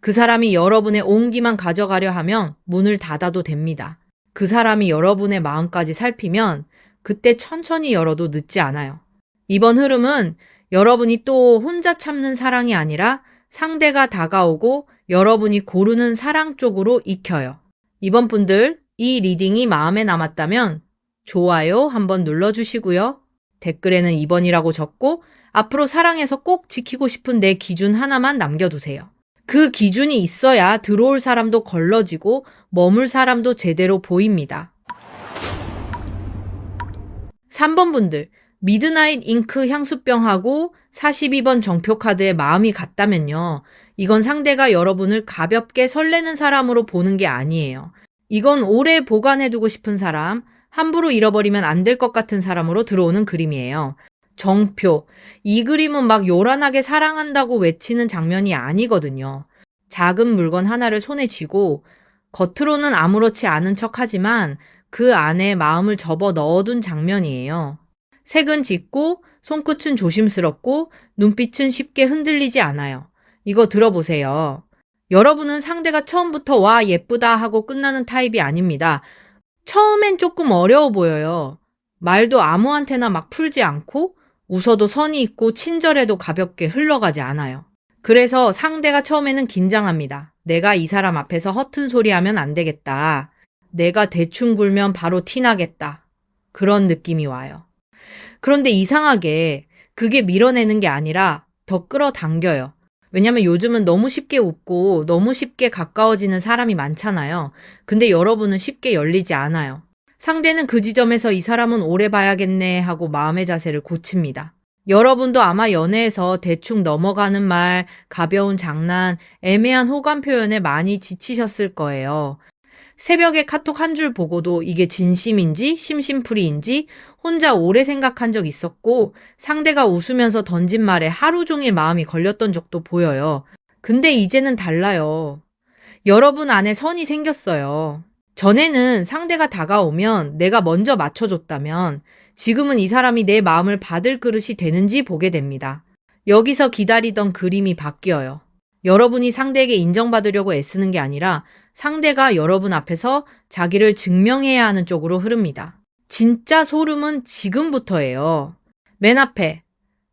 그 사람이 여러분의 온기만 가져가려 하면 문을 닫아도 됩니다. 그 사람이 여러분의 마음까지 살피면 그때 천천히 열어도 늦지 않아요. 이번 흐름은 여러분이 또 혼자 참는 사랑이 아니라 상대가 다가오고 여러분이 고르는 사랑 쪽으로 익혀요. 이번 분들 이 리딩이 마음에 남았다면 좋아요 한번 눌러주시고요. 댓글에는 2번이라고 적고 앞으로 사랑에서 꼭 지키고 싶은 내 기준 하나만 남겨두세요. 그 기준이 있어야 들어올 사람도 걸러지고 머물 사람도 제대로 보입니다. 3번 분들, 미드나잇 잉크 향수병하고 42번 정표 카드에 마음이 같다면요. 이건 상대가 여러분을 가볍게 설레는 사람으로 보는 게 아니에요. 이건 오래 보관해두고 싶은 사람, 함부로 잃어버리면 안 될 것 같은 사람으로 들어오는 그림이에요. 정표. 이 그림은 막 요란하게 사랑한다고 외치는 장면이 아니거든요. 작은 물건 하나를 손에 쥐고 겉으로는 아무렇지 않은 척 하지만 그 안에 마음을 접어 넣어둔 장면이에요. 색은 짙고 손끝은 조심스럽고 눈빛은 쉽게 흔들리지 않아요. 이거 들어보세요. 여러분은 상대가 처음부터 와 예쁘다 하고 끝나는 타입이 아닙니다. 처음엔 조금 어려워 보여요. 말도 아무한테나 막 풀지 않고 웃어도 선이 있고 친절해도 가볍게 흘러가지 않아요. 그래서 상대가 처음에는 긴장합니다. 내가 이 사람 앞에서 허튼 소리 하면 안 되겠다. 내가 대충 굴면 바로 티나겠다. 그런 느낌이 와요. 그런데 이상하게 그게 밀어내는 게 아니라 더 끌어당겨요. 왜냐면 요즘은 너무 쉽게 웃고 너무 쉽게 가까워지는 사람이 많잖아요. 근데 여러분은 쉽게 열리지 않아요. 상대는 그 지점에서 이 사람은 오래 봐야겠네 하고 마음의 자세를 고칩니다. 여러분도 아마 연애에서 대충 넘어가는 말, 가벼운 장난, 애매한 호감 표현에 많이 지치셨을 거예요. 새벽에 카톡 한 줄 보고도 이게 진심인지 심심풀이인지 혼자 오래 생각한 적 있었고 상대가 웃으면서 던진 말에 하루 종일 마음이 걸렸던 적도 보여요. 근데 이제는 달라요. 여러분 안에 선이 생겼어요. 전에는 상대가 다가오면 내가 먼저 맞춰줬다면 지금은 이 사람이 내 마음을 받을 그릇이 되는지 보게 됩니다. 여기서 기다리던 그림이 바뀌어요. 여러분이 상대에게 인정받으려고 애쓰는 게 아니라 상대가 여러분 앞에서 자기를 증명해야 하는 쪽으로 흐릅니다. 진짜 소름은 지금부터예요. 맨 앞에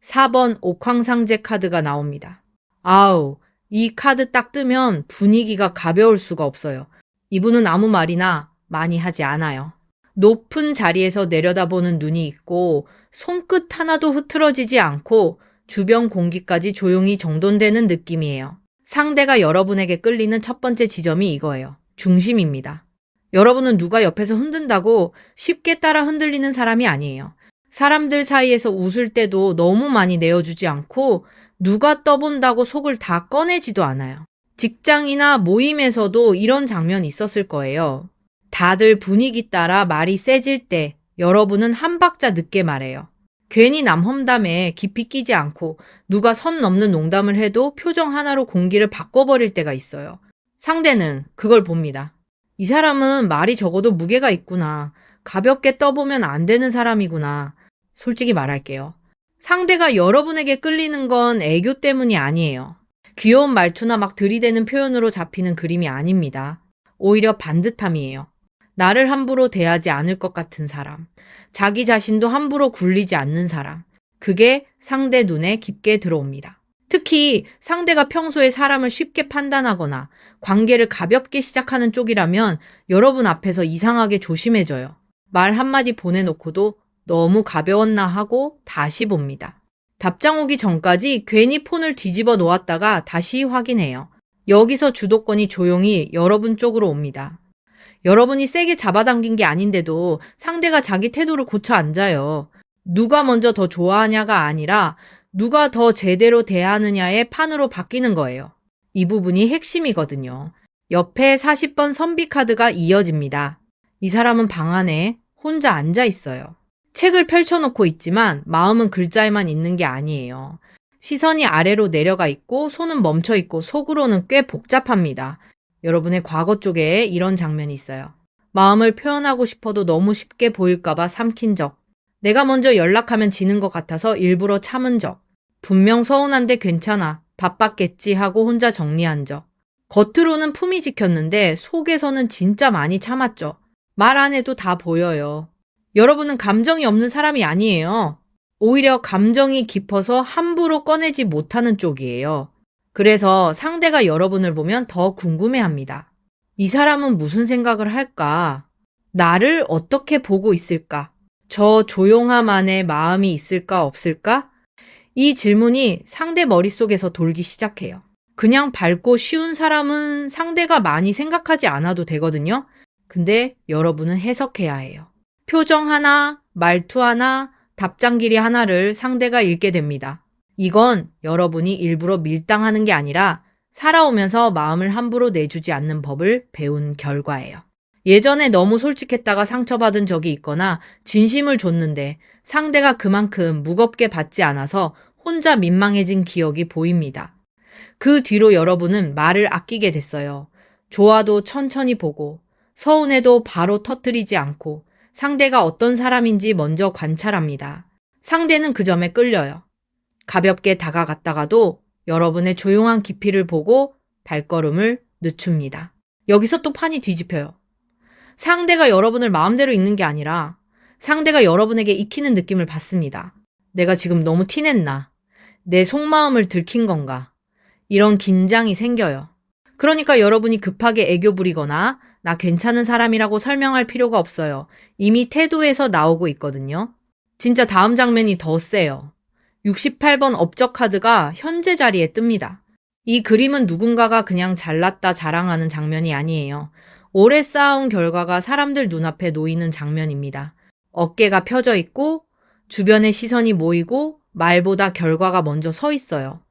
4번 옥황상제 카드가 나옵니다. 아우, 이 카드 딱 뜨면 분위기가 가벼울 수가 없어요. 이분은 아무 말이나 많이 하지 않아요. 높은 자리에서 내려다보는 눈이 있고 손끝 하나도 흐트러지지 않고 주변 공기까지 조용히 정돈되는 느낌이에요. 상대가 여러분에게 끌리는 첫 번째 지점이 이거예요. 중심입니다. 여러분은 누가 옆에서 흔든다고 쉽게 따라 흔들리는 사람이 아니에요. 사람들 사이에서 웃을 때도 너무 많이 내어주지 않고 누가 떠본다고 속을 다 꺼내지도 않아요. 직장이나 모임에서도 이런 장면이 있었을 거예요. 다들 분위기 따라 말이 세질 때 여러분은 한 박자 늦게 말해요. 괜히 남 험담에 깊이 끼지 않고 누가 선 넘는 농담을 해도 표정 하나로 공기를 바꿔버릴 때가 있어요. 상대는 그걸 봅니다. 이 사람은 말이 적어도 무게가 있구나. 가볍게 떠보면 안 되는 사람이구나. 솔직히 말할게요. 상대가 여러분에게 끌리는 건 애교 때문이 아니에요. 귀여운 말투나 막 들이대는 표현으로 잡히는 그림이 아닙니다. 오히려 반듯함이에요. 나를 함부로 대하지 않을 것 같은 사람. 자기 자신도 함부로 굴리지 않는 사람. 그게 상대 눈에 깊게 들어옵니다. 특히 상대가 평소에 사람을 쉽게 판단하거나 관계를 가볍게 시작하는 쪽이라면 여러분 앞에서 이상하게 조심해져요. 말 한마디 보내놓고도 너무 가벼웠나 하고 다시 봅니다. 답장 오기 전까지 괜히 폰을 뒤집어 놓았다가 다시 확인해요. 여기서 주도권이 조용히 여러분 쪽으로 옵니다. 여러분이 세게 잡아당긴 게 아닌데도 상대가 자기 태도를 고쳐 앉아요. 누가 먼저 더 좋아하냐가 아니라 누가 더 제대로 대하느냐의 판으로 바뀌는 거예요. 이 부분이 핵심이거든요. 옆에 40번 선비 카드가 이어집니다. 이 사람은 방 안에 혼자 앉아 있어요. 책을 펼쳐놓고 있지만 마음은 글자에만 있는 게 아니에요. 시선이 아래로 내려가 있고 손은 멈춰 있고 속으로는 꽤 복잡합니다. 여러분의 과거 쪽에 이런 장면이 있어요. 마음을 표현하고 싶어도 너무 쉽게 보일까봐 삼킨 적. 내가 먼저 연락하면 지는 것 같아서 일부러 참은 적. 분명 서운한데 괜찮아. 바빴겠지 하고 혼자 정리한 적. 겉으로는 품위 지켰는데 속에서는 진짜 많이 참았죠. 말 안 해도 다 보여요. 여러분은 감정이 없는 사람이 아니에요. 오히려 감정이 깊어서 함부로 꺼내지 못하는 쪽이에요. 그래서 상대가 여러분을 보면 더 궁금해합니다. 이 사람은 무슨 생각을 할까? 나를 어떻게 보고 있을까? 저 조용함 안에 마음이 있을까 없을까? 이 질문이 상대 머릿속에서 돌기 시작해요. 그냥 밝고 쉬운 사람은 상대가 많이 생각하지 않아도 되거든요. 근데 여러분은 해석해야 해요. 표정 하나, 말투 하나, 답장길이 하나를 상대가 읽게 됩니다. 이건 여러분이 일부러 밀당하는 게 아니라 살아오면서 마음을 함부로 내주지 않는 법을 배운 결과예요. 예전에 너무 솔직했다가 상처받은 적이 있거나 진심을 줬는데 상대가 그만큼 무겁게 받지 않아서 혼자 민망해진 기억이 보입니다. 그 뒤로 여러분은 말을 아끼게 됐어요. 좋아도 천천히 보고 서운해도 바로 터뜨리지 않고 상대가 어떤 사람인지 먼저 관찰합니다. 상대는 그 점에 끌려요. 가볍게 다가갔다가도 여러분의 조용한 깊이를 보고 발걸음을 늦춥니다. 여기서 또 판이 뒤집혀요. 상대가 여러분을 마음대로 읽는 게 아니라 상대가 여러분에게 익히는 느낌을 받습니다. 내가 지금 너무 티냈나? 내 속마음을 들킨 건가? 이런 긴장이 생겨요. 그러니까 여러분이 급하게 애교 부리거나 나 괜찮은 사람이라고 설명할 필요가 없어요. 이미 태도에서 나오고 있거든요. 진짜 다음 장면이 더 세요. 68번 업적 카드가 현재 자리에 뜹니다. 이 그림은 누군가가 그냥 잘났다 자랑하는 장면이 아니에요. 오래 쌓아온 결과가 사람들 눈앞에 놓이는 장면입니다. 어깨가 펴져 있고 주변에 시선이 모이고 말보다 결과가 먼저 서 있어요.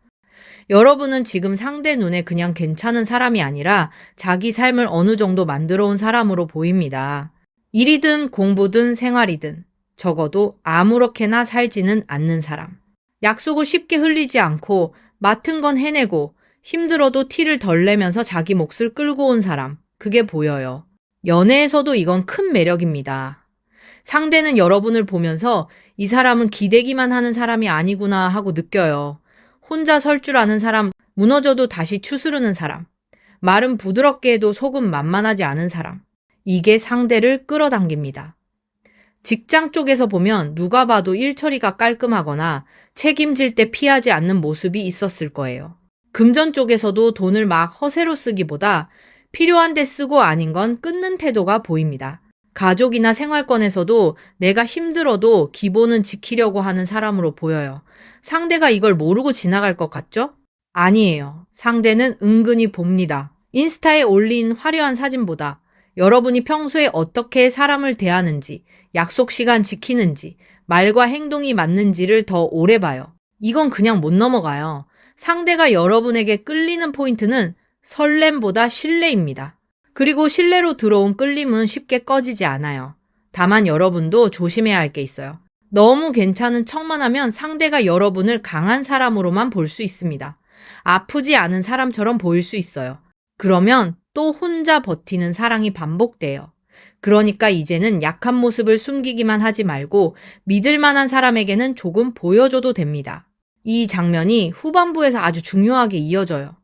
여러분은 지금 상대 눈에 그냥 괜찮은 사람이 아니라 자기 삶을 어느 정도 만들어 온 사람으로 보입니다. 일이든 공부든 생활이든 적어도 아무렇게나 살지는 않는 사람. 약속을 쉽게 흘리지 않고 맡은 건 해내고 힘들어도 티를 덜 내면서 자기 몫을 끌고 온 사람. 그게 보여요. 연애에서도 이건 큰 매력입니다. 상대는 여러분을 보면서 이 사람은 기대기만 하는 사람이 아니구나 하고 느껴요. 혼자 설 줄 아는 사람, 무너져도 다시 추스르는 사람, 말은 부드럽게 해도 속은 만만하지 않은 사람. 이게 상대를 끌어당깁니다. 직장 쪽에서 보면 누가 봐도 일 처리가 깔끔하거나 책임질 때 피하지 않는 모습이 있었을 거예요. 금전 쪽에서도 돈을 막 허세로 쓰기보다 필요한 데 쓰고 아닌 건 끊는 태도가 보입니다. 가족이나 생활권에서도 내가 힘들어도 기본은 지키려고 하는 사람으로 보여요. 상대가 이걸 모르고 지나갈 것 같죠? 아니에요. 상대는 은근히 봅니다. 인스타에 올린 화려한 사진보다 여러분이 평소에 어떻게 사람을 대하는지, 약속 시간 지키는지, 말과 행동이 맞는지를 더 오래 봐요. 이건 그냥 못 넘어가요. 상대가 여러분에게 끌리는 포인트는 설렘보다 신뢰입니다. 그리고 신뢰로 들어온 끌림은 쉽게 꺼지지 않아요. 다만 여러분도 조심해야 할 게 있어요. 너무 괜찮은 척만 하면 상대가 여러분을 강한 사람으로만 볼 수 있습니다. 아프지 않은 사람처럼 보일 수 있어요. 그러면 또 혼자 버티는 사랑이 반복돼요. 그러니까 이제는 약한 모습을 숨기기만 하지 말고 믿을 만한 사람에게는 조금 보여줘도 됩니다. 이 장면이 후반부에서 아주 중요하게 이어져요.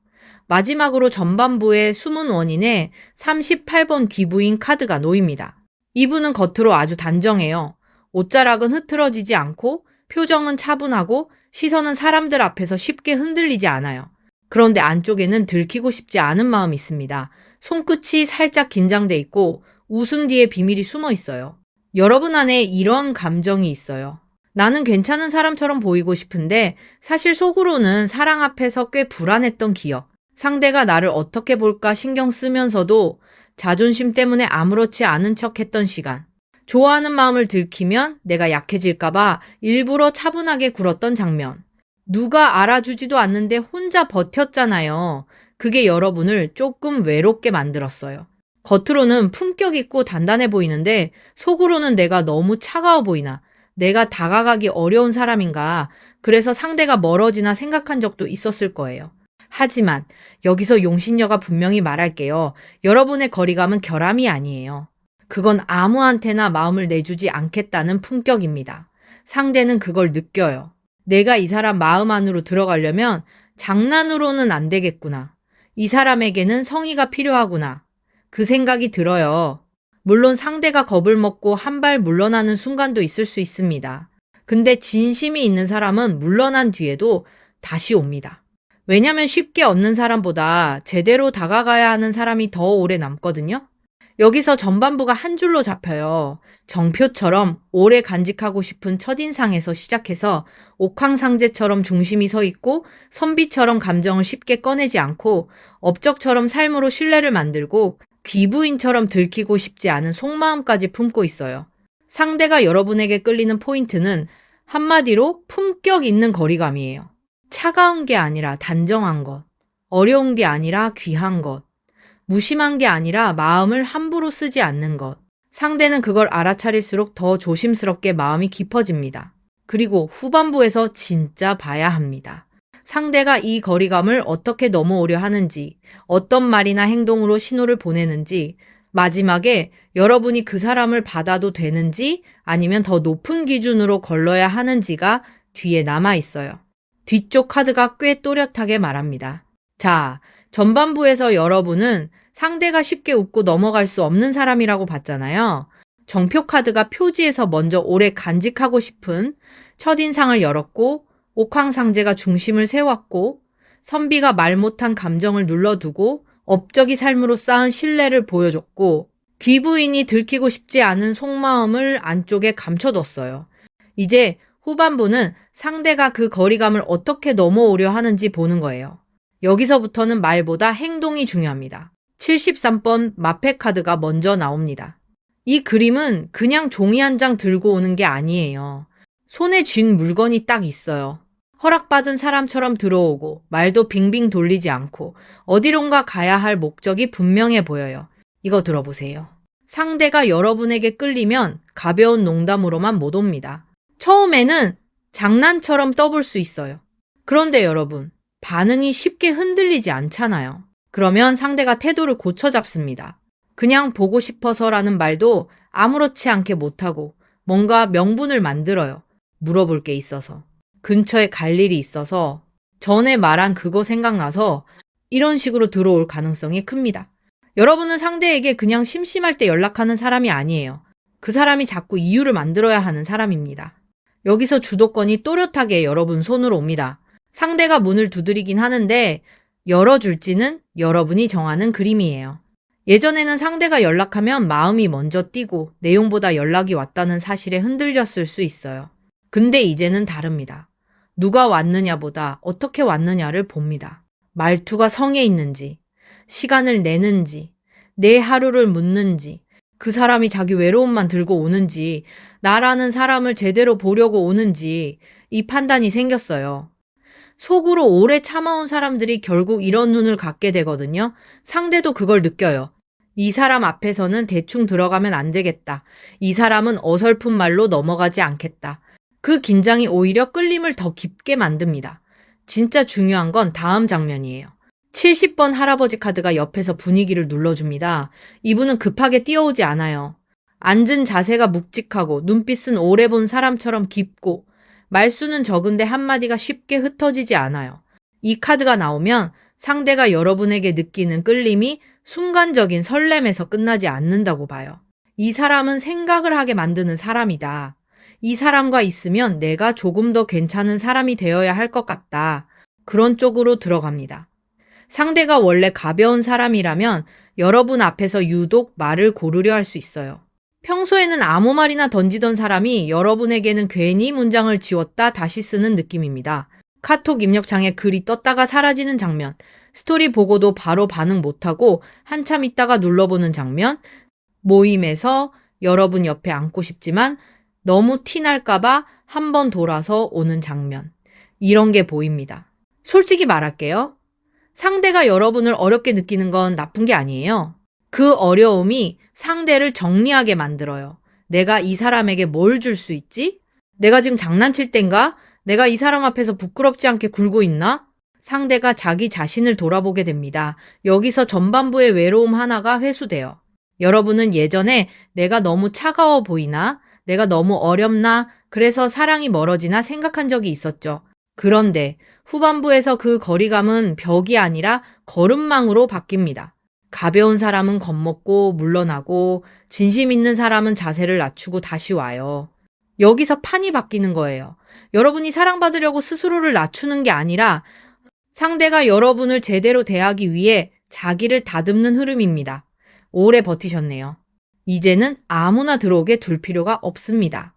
마지막으로 전반부의 숨은 원인에 38번 귀부인 카드가 놓입니다. 이분은 겉으로 아주 단정해요. 옷자락은 흐트러지지 않고 표정은 차분하고 시선은 사람들 앞에서 쉽게 흔들리지 않아요. 그런데 안쪽에는 들키고 싶지 않은 마음이 있습니다. 손끝이 살짝 긴장돼 있고 웃음 뒤에 비밀이 숨어 있어요. 여러분 안에 이런 감정이 있어요. 나는 괜찮은 사람처럼 보이고 싶은데 사실 속으로는 사랑 앞에서 꽤 불안했던 기억. 상대가 나를 어떻게 볼까 신경 쓰면서도 자존심 때문에 아무렇지 않은 척 했던 시간. 좋아하는 마음을 들키면 내가 약해질까봐 일부러 차분하게 굴었던 장면. 누가 알아주지도 않는데 혼자 버텼잖아요. 그게 여러분을 조금 외롭게 만들었어요. 겉으로는 품격 있고 단단해 보이는데 속으로는 내가 너무 차가워 보이나, 내가 다가가기 어려운 사람인가, 그래서 상대가 멀어지나 생각한 적도 있었을 거예요. 하지만 여기서 용신여가 분명히 말할게요. 여러분의 거리감은 결함이 아니에요. 그건 아무한테나 마음을 내주지 않겠다는 품격입니다. 상대는 그걸 느껴요. 내가 이 사람 마음 안으로 들어가려면 장난으로는 안 되겠구나. 이 사람에게는 성의가 필요하구나. 그 생각이 들어요. 물론 상대가 겁을 먹고 한 발 물러나는 순간도 있을 수 있습니다. 근데 진심이 있는 사람은 물러난 뒤에도 다시 옵니다. 왜냐면 쉽게 얻는 사람보다 제대로 다가가야 하는 사람이 더 오래 남거든요. 여기서 전반부가 한 줄로 잡혀요. 정표처럼 오래 간직하고 싶은 첫인상에서 시작해서 옥황상제처럼 중심이 서 있고 선비처럼 감정을 쉽게 꺼내지 않고 업적처럼 삶으로 신뢰를 만들고 귀부인처럼 들키고 싶지 않은 속마음까지 품고 있어요. 상대가 여러분에게 끌리는 포인트는 한마디로 품격 있는 거리감이에요. 차가운 게 아니라 단정한 것, 어려운 게 아니라 귀한 것, 무심한 게 아니라 마음을 함부로 쓰지 않는 것. 상대는 그걸 알아차릴수록 더 조심스럽게 마음이 깊어집니다. 그리고 후반부에서 진짜 봐야 합니다. 상대가 이 거리감을 어떻게 넘어오려 하는지, 어떤 말이나 행동으로 신호를 보내는지, 마지막에 여러분이 그 사람을 받아도 되는지 아니면 더 높은 기준으로 걸러야 하는지가 뒤에 남아 있어요. 뒤쪽 카드가 꽤 또렷하게 말합니다. 자, 전반부에서 여러분은 상대가 쉽게 웃고 넘어갈 수 없는 사람이라고 봤잖아요. 정표 카드가 표지에서 먼저 오래 간직하고 싶은 첫인상을 열었고, 옥황상제가 중심을 세웠고, 선비가 말 못한 감정을 눌러두고 업적이 삶으로 쌓은 신뢰를 보여줬고, 귀부인이 들키고 싶지 않은 속마음을 안쪽에 감춰뒀어요. 이제 후반부는 상대가 그 거리감을 어떻게 넘어오려 하는지 보는 거예요. 여기서부터는 말보다 행동이 중요합니다. 73번 마페 카드가 먼저 나옵니다. 이 그림은 그냥 종이 한 장 들고 오는 게 아니에요. 손에 쥔 물건이 딱 있어요. 허락받은 사람처럼 들어오고 말도 빙빙 돌리지 않고 어디론가 가야 할 목적이 분명해 보여요. 이거 들어보세요. 상대가 여러분에게 끌리면 가벼운 농담으로만 못 옵니다. 처음에는 장난처럼 떠볼 수 있어요. 그런데 여러분, 반응이 쉽게 흔들리지 않잖아요. 그러면 상대가 태도를 고쳐 잡습니다. 그냥 보고 싶어서라는 말도 아무렇지 않게 못하고 뭔가 명분을 만들어요. 물어볼 게 있어서. 근처에 갈 일이 있어서, 전에 말한 그거 생각나서 이런 식으로 들어올 가능성이 큽니다. 여러분은 상대에게 그냥 심심할 때 연락하는 사람이 아니에요. 그 사람이 자꾸 이유를 만들어야 하는 사람입니다. 여기서 주도권이 또렷하게 여러분 손으로 옵니다. 상대가 문을 두드리긴 하는데 열어줄지는 여러분이 정하는 그림이에요. 예전에는 상대가 연락하면 마음이 먼저 뛰고 내용보다 연락이 왔다는 사실에 흔들렸을 수 있어요. 근데 이제는 다릅니다. 누가 왔느냐보다 어떻게 왔느냐를 봅니다. 말투가 성에 있는지, 시간을 내는지, 내 하루를 묻는지, 그 사람이 자기 외로움만 들고 오는지, 나라는 사람을 제대로 보려고 오는지 이 판단이 생겼어요. 속으로 오래 참아온 사람들이 결국 이런 눈을 갖게 되거든요. 상대도 그걸 느껴요. 이 사람 앞에서는 대충 들어가면 안 되겠다. 이 사람은 어설픈 말로 넘어가지 않겠다. 그 긴장이 오히려 끌림을 더 깊게 만듭니다. 진짜 중요한 건 다음 장면이에요. 70번 할아버지 카드가 옆에서 분위기를 눌러줍니다. 이분은 급하게 뛰어오지 않아요. 앉은 자세가 묵직하고 눈빛은 오래 본 사람처럼 깊고 말수는 적은데 한마디가 쉽게 흩어지지 않아요. 이 카드가 나오면 상대가 여러분에게 느끼는 끌림이 순간적인 설렘에서 끝나지 않는다고 봐요. 이 사람은 생각을 하게 만드는 사람이다. 이 사람과 있으면 내가 조금 더 괜찮은 사람이 되어야 할 것 같다. 그런 쪽으로 들어갑니다. 상대가 원래 가벼운 사람이라면 여러분 앞에서 유독 말을 고르려 할 수 있어요. 평소에는 아무 말이나 던지던 사람이 여러분에게는 괜히 문장을 지웠다 다시 쓰는 느낌입니다. 카톡 입력창에 글이 떴다가 사라지는 장면, 스토리 보고도 바로 반응 못하고 한참 있다가 눌러보는 장면, 모임에서 여러분 옆에 앉고 싶지만 너무 티날까봐 한 번 돌아서 오는 장면, 이런 게 보입니다. 솔직히 말할게요. 상대가 여러분을 어렵게 느끼는 건 나쁜 게 아니에요. 그 어려움이 상대를 정리하게 만들어요. 내가 이 사람에게 뭘 줄 수 있지? 내가 지금 장난칠 땐가? 내가 이 사람 앞에서 부끄럽지 않게 굴고 있나? 상대가 자기 자신을 돌아보게 됩니다. 여기서 전반부의 외로움 하나가 회수돼요. 여러분은 예전에 내가 너무 차가워 보이나? 내가 너무 어렵나? 그래서 사랑이 멀어지나 생각한 적이 있었죠. 그런데 후반부에서 그 거리감은 벽이 아니라 걸음망으로 바뀝니다. 가벼운 사람은 겁먹고 물러나고 진심 있는 사람은 자세를 낮추고 다시 와요. 여기서 판이 바뀌는 거예요. 여러분이 사랑받으려고 스스로를 낮추는 게 아니라 상대가 여러분을 제대로 대하기 위해 자기를 다듬는 흐름입니다. 오래 버티셨네요. 이제는 아무나 들어오게 둘 필요가 없습니다.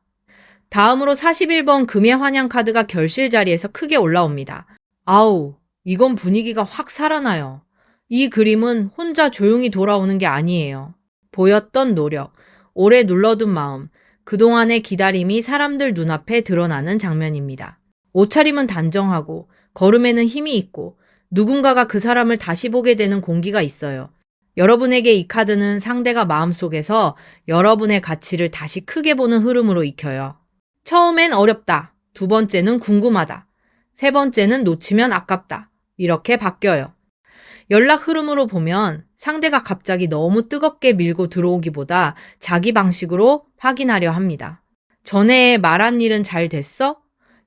다음으로 41번 금의 환영 카드가 결실 자리에서 크게 올라옵니다. 아우, 이건 분위기가 확 살아나요. 이 그림은 혼자 조용히 돌아오는 게 아니에요. 보였던 노력, 오래 눌러둔 마음, 그동안의 기다림이 사람들 눈앞에 드러나는 장면입니다. 옷차림은 단정하고 걸음에는 힘이 있고 누군가가 그 사람을 다시 보게 되는 공기가 있어요. 여러분에게 이 카드는 상대가 마음속에서 여러분의 가치를 다시 크게 보는 흐름으로 익혀요. 처음엔 어렵다. 두 번째는 궁금하다. 세 번째는 놓치면 아깝다. 이렇게 바뀌어요. 연락 흐름으로 보면 상대가 갑자기 너무 뜨겁게 밀고 들어오기보다 자기 방식으로 확인하려 합니다. 전에 말한 일은 잘 됐어?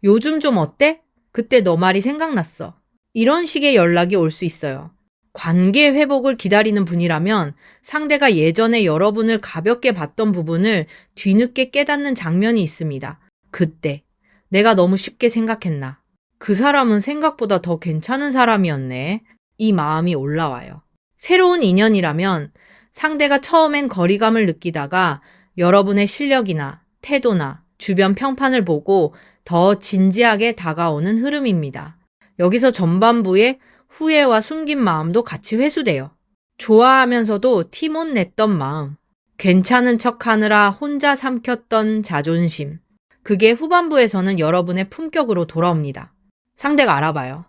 요즘 좀 어때? 그때 너 말이 생각났어. 이런 식의 연락이 올 수 있어요. 관계 회복을 기다리는 분이라면 상대가 예전에 여러분을 가볍게 봤던 부분을 뒤늦게 깨닫는 장면이 있습니다. 그때 내가 너무 쉽게 생각했나? 그 사람은 생각보다 더 괜찮은 사람이었네. 이 마음이 올라와요. 새로운 인연이라면 상대가 처음엔 거리감을 느끼다가 여러분의 실력이나 태도나 주변 평판을 보고 더 진지하게 다가오는 흐름입니다. 여기서 전반부에 후회와 숨긴 마음도 같이 회수돼요. 좋아하면서도 티 못 냈던 마음, 괜찮은 척 하느라 혼자 삼켰던 자존심. 그게 후반부에서는 여러분의 품격으로 돌아옵니다. 상대가 알아봐요.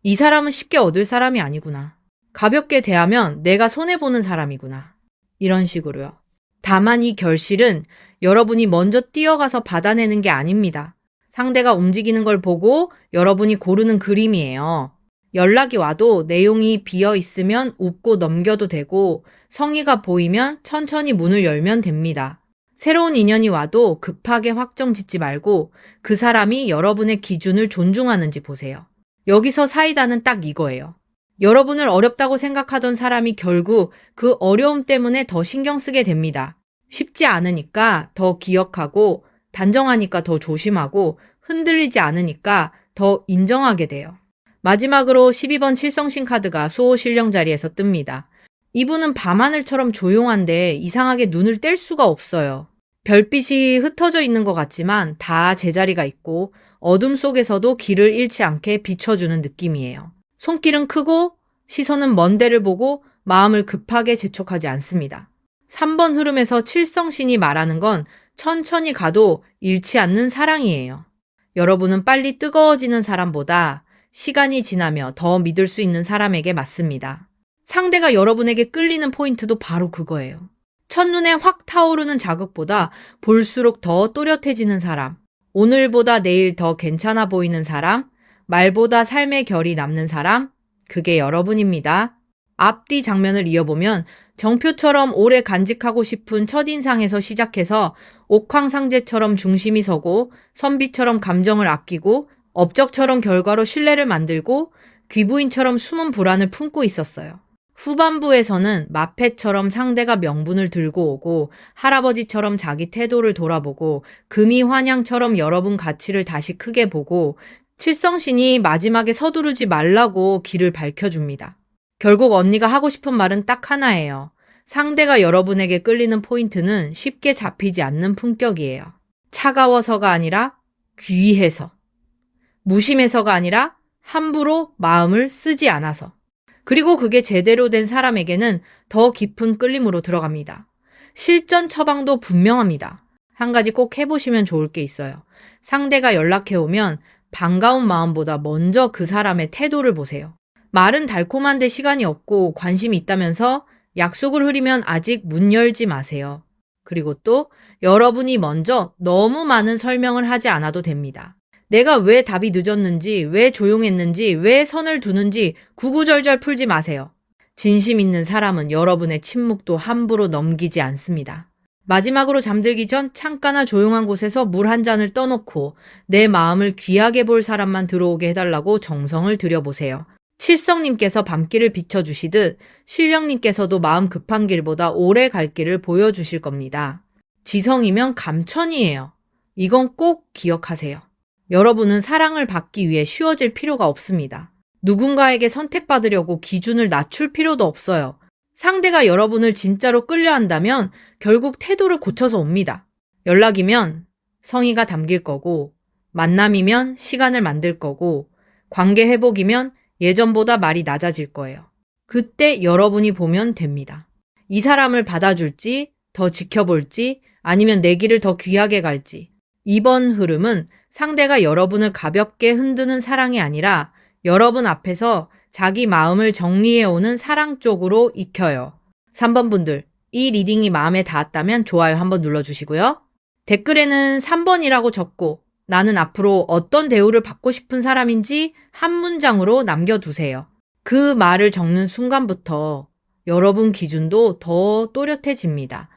이 사람은 쉽게 얻을 사람이 아니구나. 가볍게 대하면 내가 손해보는 사람이구나. 이런 식으로요. 다만 이 결실은 여러분이 먼저 뛰어가서 받아내는 게 아닙니다. 상대가 움직이는 걸 보고 여러분이 고르는 그림이에요. 연락이 와도 내용이 비어 있으면 웃고 넘겨도 되고 성의가 보이면 천천히 문을 열면 됩니다. 새로운 인연이 와도 급하게 확정 짓지 말고 그 사람이 여러분의 기준을 존중하는지 보세요. 여기서 사이다는 딱 이거예요. 여러분을 어렵다고 생각하던 사람이 결국 그 어려움 때문에 더 신경 쓰게 됩니다. 쉽지 않으니까 더 기억하고 단정하니까 더 조심하고 흔들리지 않으니까 더 인정하게 돼요. 마지막으로 12번 칠성신 카드가 수호신령 자리에서 뜹니다. 이분은 밤하늘처럼 조용한데 이상하게 눈을 뗄 수가 없어요. 별빛이 흩어져 있는 것 같지만 다 제자리가 있고 어둠 속에서도 길을 잃지 않게 비춰주는 느낌이에요. 손길은 크고 시선은 먼 데를 보고 마음을 급하게 재촉하지 않습니다. 3번 흐름에서 칠성신이 말하는 건 천천히 가도 잃지 않는 사랑이에요. 여러분은 빨리 뜨거워지는 사람보다 시간이 지나며 더 믿을 수 있는 사람에게 맞습니다. 상대가 여러분에게 끌리는 포인트도 바로 그거예요. 첫눈에 확 타오르는 자극보다 볼수록 더 또렷해지는 사람, 오늘보다 내일 더 괜찮아 보이는 사람, 말보다 삶의 결이 남는 사람, 그게 여러분입니다. 앞뒤 장면을 이어보면 정표처럼 오래 간직하고 싶은 첫인상에서 시작해서 옥황상제처럼 중심이 서고 선비처럼 감정을 아끼고 업적처럼 결과로 신뢰를 만들고 귀부인처럼 숨은 불안을 품고 있었어요. 후반부에서는 마패처럼 상대가 명분을 들고 오고 할아버지처럼 자기 태도를 돌아보고 금이환양처럼 여러분 가치를 다시 크게 보고 칠성신이 마지막에 서두르지 말라고 길을 밝혀줍니다. 결국 언니가 하고 싶은 말은 딱 하나예요. 상대가 여러분에게 끌리는 포인트는 쉽게 잡히지 않는 품격이에요. 차가워서가 아니라 귀해서. 무심해서가 아니라 함부로 마음을 쓰지 않아서. 그리고 그게 제대로 된 사람에게는 더 깊은 끌림으로 들어갑니다. 실전 처방도 분명합니다. 한 가지 꼭 해보시면 좋을 게 있어요. 상대가 연락해오면 반가운 마음보다 먼저 그 사람의 태도를 보세요. 말은 달콤한데 시간이 없고 관심이 있다면서 약속을 흐리면 아직 문 열지 마세요. 그리고 또 여러분이 먼저 너무 많은 설명을 하지 않아도 됩니다. 내가 왜 답이 늦었는지, 왜 조용했는지, 왜 선을 두는지 구구절절 풀지 마세요. 진심 있는 사람은 여러분의 침묵도 함부로 넘기지 않습니다. 마지막으로 잠들기 전 창가나 조용한 곳에서 물 한 잔을 떠놓고 내 마음을 귀하게 볼 사람만 들어오게 해달라고 정성을 들여보세요. 칠성님께서 밤길을 비춰주시듯 신령님께서도 마음 급한 길보다 오래 갈 길을 보여주실 겁니다. 지성이면 감천이에요. 이건 꼭 기억하세요. 여러분은 사랑을 받기 위해 쉬워질 필요가 없습니다. 누군가에게 선택받으려고 기준을 낮출 필요도 없어요. 상대가 여러분을 진짜로 끌려한다면 결국 태도를 고쳐서 옵니다. 연락이면 성의가 담길 거고, 만남이면 시간을 만들 거고, 관계 회복이면 예전보다 말이 낮아질 거예요. 그때 여러분이 보면 됩니다. 이 사람을 받아줄지, 더 지켜볼지, 아니면 내 길을 더 귀하게 갈지. 이번 흐름은 상대가 여러분을 가볍게 흔드는 사랑이 아니라 여러분 앞에서 자기 마음을 정리해오는 사랑 쪽으로 익혀요. 3번 분들, 이 리딩이 마음에 닿았다면 좋아요 한번 눌러주시고요. 댓글에는 3번이라고 적고 나는 앞으로 어떤 대우를 받고 싶은 사람인지 한 문장으로 남겨두세요. 그 말을 적는 순간부터 여러분 기준도 더 또렷해집니다.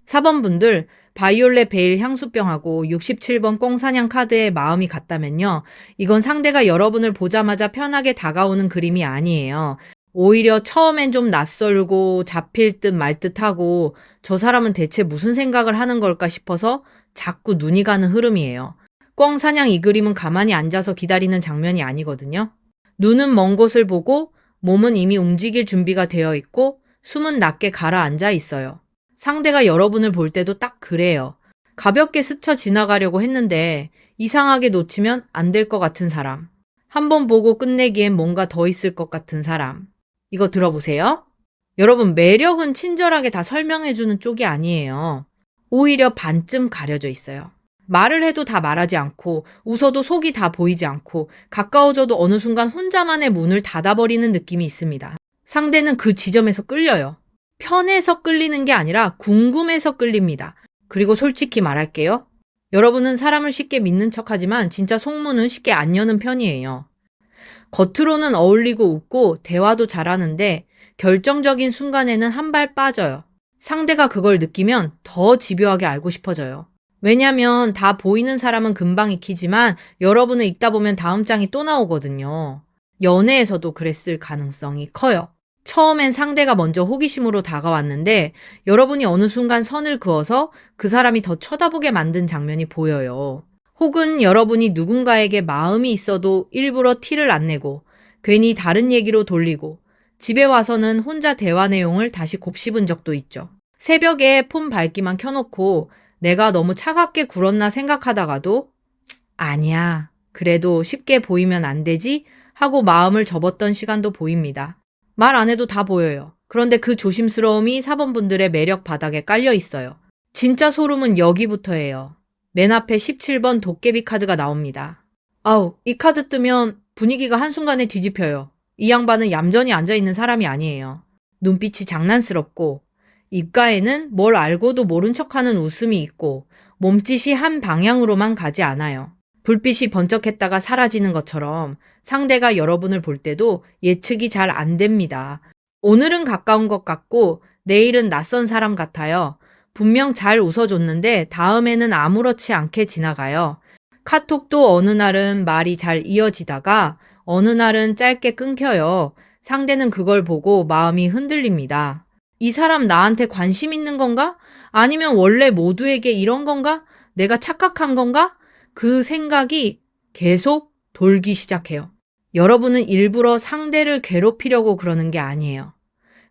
4번 분들, 바이올렛 베일 향수병하고 67번 꽁사냥 카드에 마음이 같다면요. 이건 상대가 여러분을 보자마자 편하게 다가오는 그림이 아니에요. 오히려 처음엔 좀 낯설고 잡힐 듯 말 듯하고 저 사람은 대체 무슨 생각을 하는 걸까 싶어서 자꾸 눈이 가는 흐름이에요. 꽁사냥 이 그림은 가만히 앉아서 기다리는 장면이 아니거든요. 눈은 먼 곳을 보고 몸은 이미 움직일 준비가 되어 있고 숨은 낮게 가라앉아 있어요. 상대가 여러분을 볼 때도 딱 그래요. 가볍게 스쳐 지나가려고 했는데 이상하게 놓치면 안 될 것 같은 사람. 한번 보고 끝내기엔 뭔가 더 있을 것 같은 사람. 이거 들어보세요. 여러분, 매력은 친절하게 다 설명해주는 쪽이 아니에요. 오히려 반쯤 가려져 있어요. 말을 해도 다 말하지 않고, 웃어도 속이 다 보이지 않고, 가까워져도 어느 순간 혼자만의 문을 닫아버리는 느낌이 있습니다. 상대는 그 지점에서 끌려요. 편해서 끌리는 게 아니라 궁금해서 끌립니다. 그리고 솔직히 말할게요. 여러분은 사람을 쉽게 믿는 척하지만 진짜 속문은 쉽게 안 여는 편이에요. 겉으로는 어울리고 웃고 대화도 잘하는데 결정적인 순간에는 한 발 빠져요. 상대가 그걸 느끼면 더 집요하게 알고 싶어져요. 왜냐면 다 보이는 사람은 금방 익히지만 여러분은 읽다 보면 다음 장이 또 나오거든요. 연애에서도 그랬을 가능성이 커요. 처음엔 상대가 먼저 호기심으로 다가왔는데 여러분이 어느 순간 선을 그어서 그 사람이 더 쳐다보게 만든 장면이 보여요. 혹은 여러분이 누군가에게 마음이 있어도 일부러 티를 안 내고 괜히 다른 얘기로 돌리고 집에 와서는 혼자 대화 내용을 다시 곱씹은 적도 있죠. 새벽에 폰 밝기만 켜놓고 내가 너무 차갑게 굴었나 생각하다가도 아니야, 그래도 쉽게 보이면 안 되지 하고 마음을 접었던 시간도 보입니다. 말 안 해도 다 보여요. 그런데 그 조심스러움이 사번분들의 매력 바닥에 깔려 있어요. 진짜 소름은 여기부터예요. 맨 앞에 17번 도깨비 카드가 나옵니다. 아우, 이 카드 뜨면 분위기가 한순간에 뒤집혀요. 이 양반은 얌전히 앉아있는 사람이 아니에요. 눈빛이 장난스럽고 입가에는 뭘 알고도 모른 척하는 웃음이 있고 몸짓이 한 방향으로만 가지 않아요. 불빛이 번쩍했다가 사라지는 것처럼 상대가 여러분을 볼 때도 예측이 잘 안 됩니다. 오늘은 가까운 것 같고 내일은 낯선 사람 같아요. 분명 잘 웃어줬는데 다음에는 아무렇지 않게 지나가요. 카톡도 어느 날은 말이 잘 이어지다가 어느 날은 짧게 끊겨요. 상대는 그걸 보고 마음이 흔들립니다. 이 사람 나한테 관심 있는 건가? 아니면 원래 모두에게 이런 건가? 내가 착각한 건가? 그 생각이 계속 돌기 시작해요. 여러분은 일부러 상대를 괴롭히려고 그러는 게 아니에요.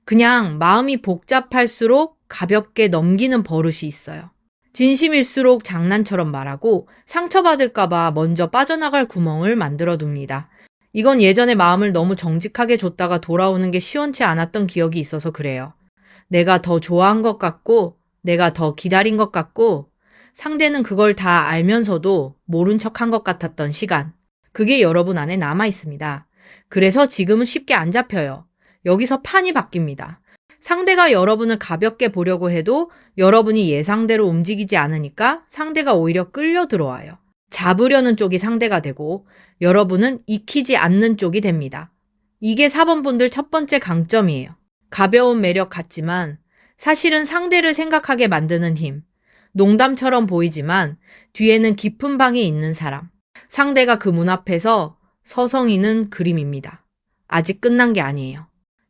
그냥 마음이 복잡할수록 가볍게 넘기는 버릇이 있어요. 진심일수록 장난처럼 말하고 상처받을까봐 먼저 빠져나갈 구멍을 만들어 둡니다. 이건 예전에 마음을 너무 정직하게 줬다가 돌아오는 게 시원치 않았던 기억이 있어서 그래요. 내가 더 좋아한 것 같고, 내가 더 기다린 것 같고, 상대는 그걸 다 알면서도 모른 척한 것 같았던 시간. 그게 여러분 안에 남아 있습니다. 그래서 지금은 쉽게 안 잡혀요. 여기서 판이 바뀝니다. 상대가 여러분을 가볍게 보려고 해도 여러분이 예상대로 움직이지 않으니까 상대가 오히려 끌려 들어와요. 잡으려는 쪽이 상대가 되고 여러분은 익히지 않는 쪽이 됩니다. 이게 4번분들 첫 번째 강점이에요. 가벼운 매력 같지만 사실은 상대를 생각하게 만드는 힘. 농담처럼 보이지만 뒤에는 깊은 방이 있는 사람. 상대가 그 문 앞에서 서성이는 그림입니다. 아직 끝난 게 아니에요.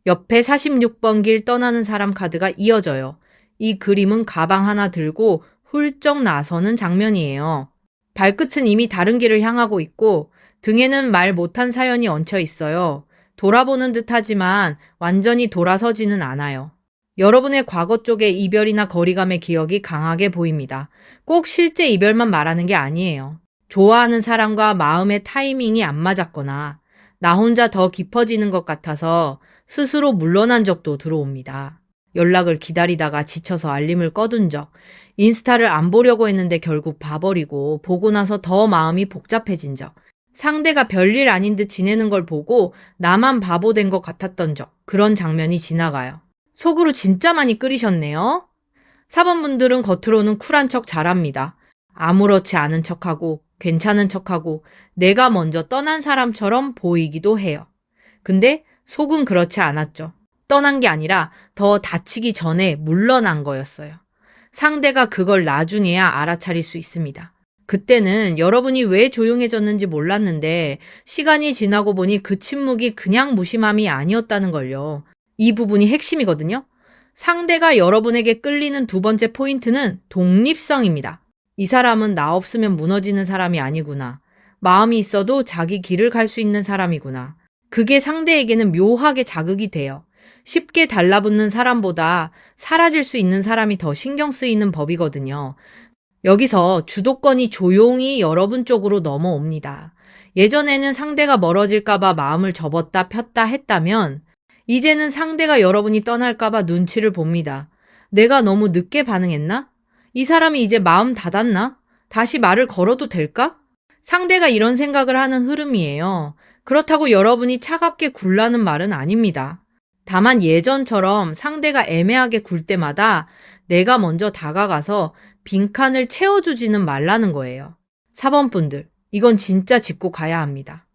옆에 46번 길 떠나는 사람 카드가 이어져요. 이 그림은 가방 하나 들고 훌쩍 나서는 장면이에요. 발끝은 이미 다른 길을 향하고 있고 등에는 말 못한 사연이 얹혀 있어요. 돌아보는 듯 하지만 완전히 돌아서지는 않아요. 여러분의 과거 쪽에 이별이나 거리감의 기억이 강하게 보입니다. 꼭 실제 이별만 말하는 게 아니에요. 좋아하는 사람과 마음의 타이밍이 안 맞았거나 나 혼자 더 깊어지는 것 같아서 스스로 물러난 적도 들어옵니다. 연락을 기다리다가 지쳐서 알림을 꺼둔 적, 인스타를 안 보려고 했는데 결국 봐버리고 보고 나서 더 마음이 복잡해진 적, 상대가 별일 아닌 듯 지내는 걸 보고 나만 바보 된 것 같았던 적, 그런 장면이 지나가요. 속으로 진짜 많이 끓이셨네요. 4번분들은 겉으로는 쿨한 척 잘합니다. 아무렇지 않은 척하고 괜찮은 척하고 내가 먼저 떠난 사람처럼 보이기도 해요. 근데 속은 그렇지 않았죠. 떠난 게 아니라 더 다치기 전에 물러난 거였어요. 상대가 그걸 나중에야 알아차릴 수 있습니다. 그때는 여러분이 왜 조용해졌는지 몰랐는데 시간이 지나고 보니 그 침묵이 그냥 무심함이 아니었다는 걸요. 이 부분이 핵심이거든요. 상대가 여러분에게 끌리는 두 번째 포인트는 독립성입니다. 이 사람은 나 없으면 무너지는 사람이 아니구나. 마음이 있어도 자기 길을 갈 수 있는 사람이구나. 그게 상대에게는 묘하게 자극이 돼요. 쉽게 달라붙는 사람보다 사라질 수 있는 사람이 더 신경 쓰이는 법이거든요. 여기서 주도권이 조용히 여러분 쪽으로 넘어옵니다. 예전에는 상대가 멀어질까봐 마음을 접었다 폈다 했다면 이제는 상대가 여러분이 떠날까봐 눈치를 봅니다. 내가 너무 늦게 반응했나? 이 사람이 이제 마음 닫았나? 다시 말을 걸어도 될까? 상대가 이런 생각을 하는 흐름이에요. 그렇다고 여러분이 차갑게 굴라는 말은 아닙니다. 다만 예전처럼 상대가 애매하게 굴 때마다 내가 먼저 다가가서 빈칸을 채워주지는 말라는 거예요. 4번 분들, 이건 진짜 짚고 가야 합니다.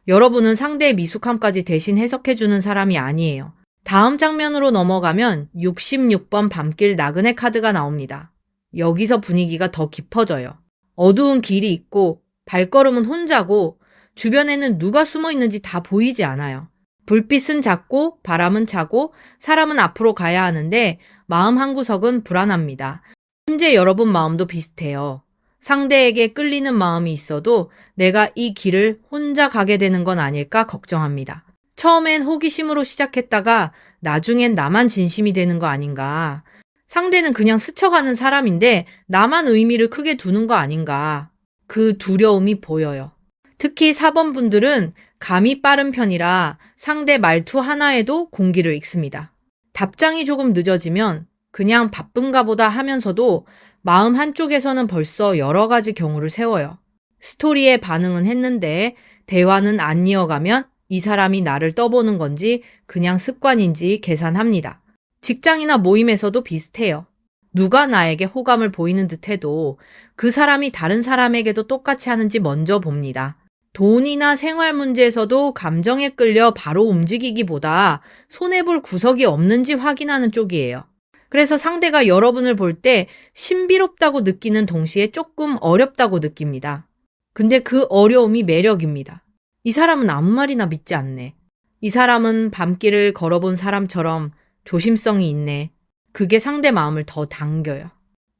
여러분은 상대의 미숙함까지 대신 해석해주는 사람이 아니에요. 다음 장면으로 넘어가면 66번 밤길 나그네 카드가 나옵니다. 여기서 분위기가 더 깊어져요. 어두운 길이 있고 발걸음은 혼자고 주변에는 누가 숨어 있는지 다 보이지 않아요. 불빛은 작고 바람은 차고 사람은 앞으로 가야 하는데 마음 한구석은 불안합니다. 현재 여러분 마음도 비슷해요. 상대에게 끌리는 마음이 있어도 내가 이 길을 혼자 가게 되는 건 아닐까 걱정합니다. 처음엔 호기심으로 시작했다가 나중엔 나만 진심이 되는 거 아닌가. 상대는 그냥 스쳐가는 사람인데 나만 의미를 크게 두는 거 아닌가. 그 두려움이 보여요. 특히 4번 분들은 감이 빠른 편이라 상대 말투 하나에도 공기를 읽습니다. 답장이 조금 늦어지면 그냥 바쁜가 보다 하면서도 마음 한쪽에서는 벌써 여러 가지 경우를 세워요. 스토리에 반응은 했는데 대화는 안 이어가면 이 사람이 나를 떠보는 건지 그냥 습관인지 계산합니다. 직장이나 모임에서도 비슷해요. 누가 나에게 호감을 보이는 듯해도 그 사람이 다른 사람에게도 똑같이 하는지 먼저 봅니다. 돈이나 생활 문제에서도 감정에 끌려 바로 움직이기보다 손해볼 구석이 없는지 확인하는 쪽이에요. 그래서 상대가 여러분을 볼 때 신비롭다고 느끼는 동시에 조금 어렵다고 느낍니다. 근데 그 어려움이 매력입니다. 이 사람은 아무 말이나 믿지 않네. 이 사람은 밤길을 걸어본 사람처럼 조심성이 있네. 그게 상대 마음을 더 당겨요.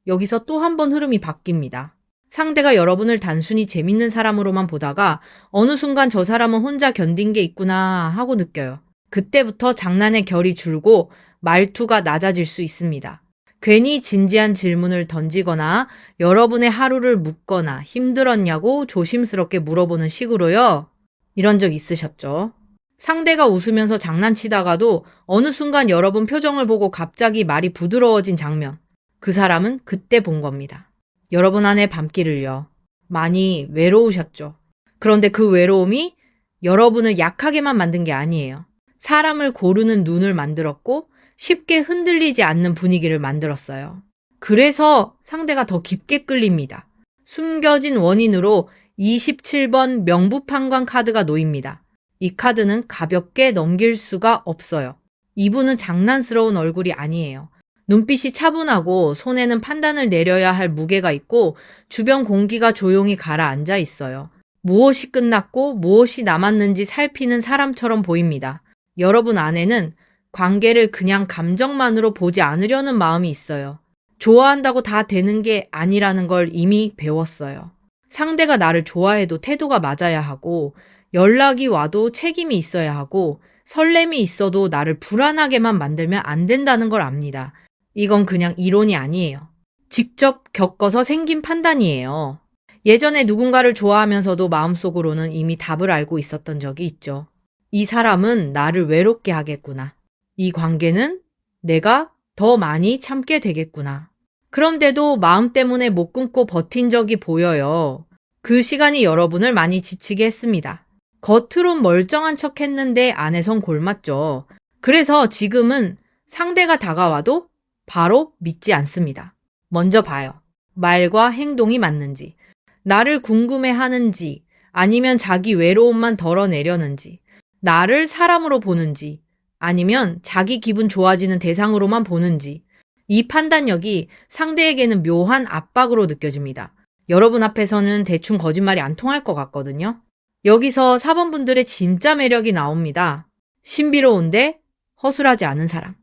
여기서 또 한 번 흐름이 바뀝니다. 상대가 여러분을 단순히 재밌는 사람으로만 보다가 어느 순간 저 사람은 혼자 견딘 게 있구나 하고 느껴요. 그때부터 장난의 결이 줄고 말투가 낮아질 수 있습니다. 괜히 진지한 질문을 던지거나 여러분의 하루를 묻거나 힘들었냐고 조심스럽게 물어보는 식으로요. 이런 적 있으셨죠? 상대가 웃으면서 장난치다가도 어느 순간 여러분 표정을 보고 갑자기 말이 부드러워진 장면. 그 사람은 그때 본 겁니다. 여러분 안의 밤길을요. 많이 외로우셨죠. 그런데 그 외로움이 여러분을 약하게만 만든 게 아니에요. 사람을 고르는 눈을 만들었고 쉽게 흔들리지 않는 분위기를 만들었어요. 그래서 상대가 더 깊게 끌립니다. 숨겨진 원인으로 27번 명부판관 카드가 놓입니다. 이 카드는 가볍게 넘길 수가 없어요. 이분은 장난스러운 얼굴이 아니에요. 눈빛이 차분하고 손에는 판단을 내려야 할 무게가 있고 주변 공기가 조용히 가라앉아 있어요. 무엇이 끝났고 무엇이 남았는지 살피는 사람처럼 보입니다. 여러분 안에는 관계를 그냥 감정만으로 보지 않으려는 마음이 있어요. 좋아한다고 다 되는 게 아니라는 걸 이미 배웠어요. 상대가 나를 좋아해도 태도가 맞아야 하고 연락이 와도 책임이 있어야 하고 설렘이 있어도 나를 불안하게만 만들면 안 된다는 걸 압니다. 이건 그냥 이론이 아니에요. 직접 겪어서 생긴 판단이에요. 예전에 누군가를 좋아하면서도 마음속으로는 이미 답을 알고 있었던 적이 있죠. 이 사람은 나를 외롭게 하겠구나. 이 관계는 내가 더 많이 참게 되겠구나. 그런데도 마음 때문에 못 끊고 버틴 적이 보여요. 그 시간이 여러분을 많이 지치게 했습니다. 겉으론 멀쩡한 척 했는데 안에선 골맞죠. 그래서 지금은 상대가 다가와도 바로 믿지 않습니다. 먼저 봐요. 말과 행동이 맞는지, 나를 궁금해 하는지, 아니면 자기 외로움만 덜어내려는지, 나를 사람으로 보는지, 아니면 자기 기분 좋아지는 대상으로만 보는지, 이 판단력이 상대에게는 묘한 압박으로 느껴집니다. 여러분 앞에서는 대충 거짓말이 안 통할 것 같거든요. 여기서 4번 분들의 진짜 매력이 나옵니다. 신비로운데 허술하지 않은 사람.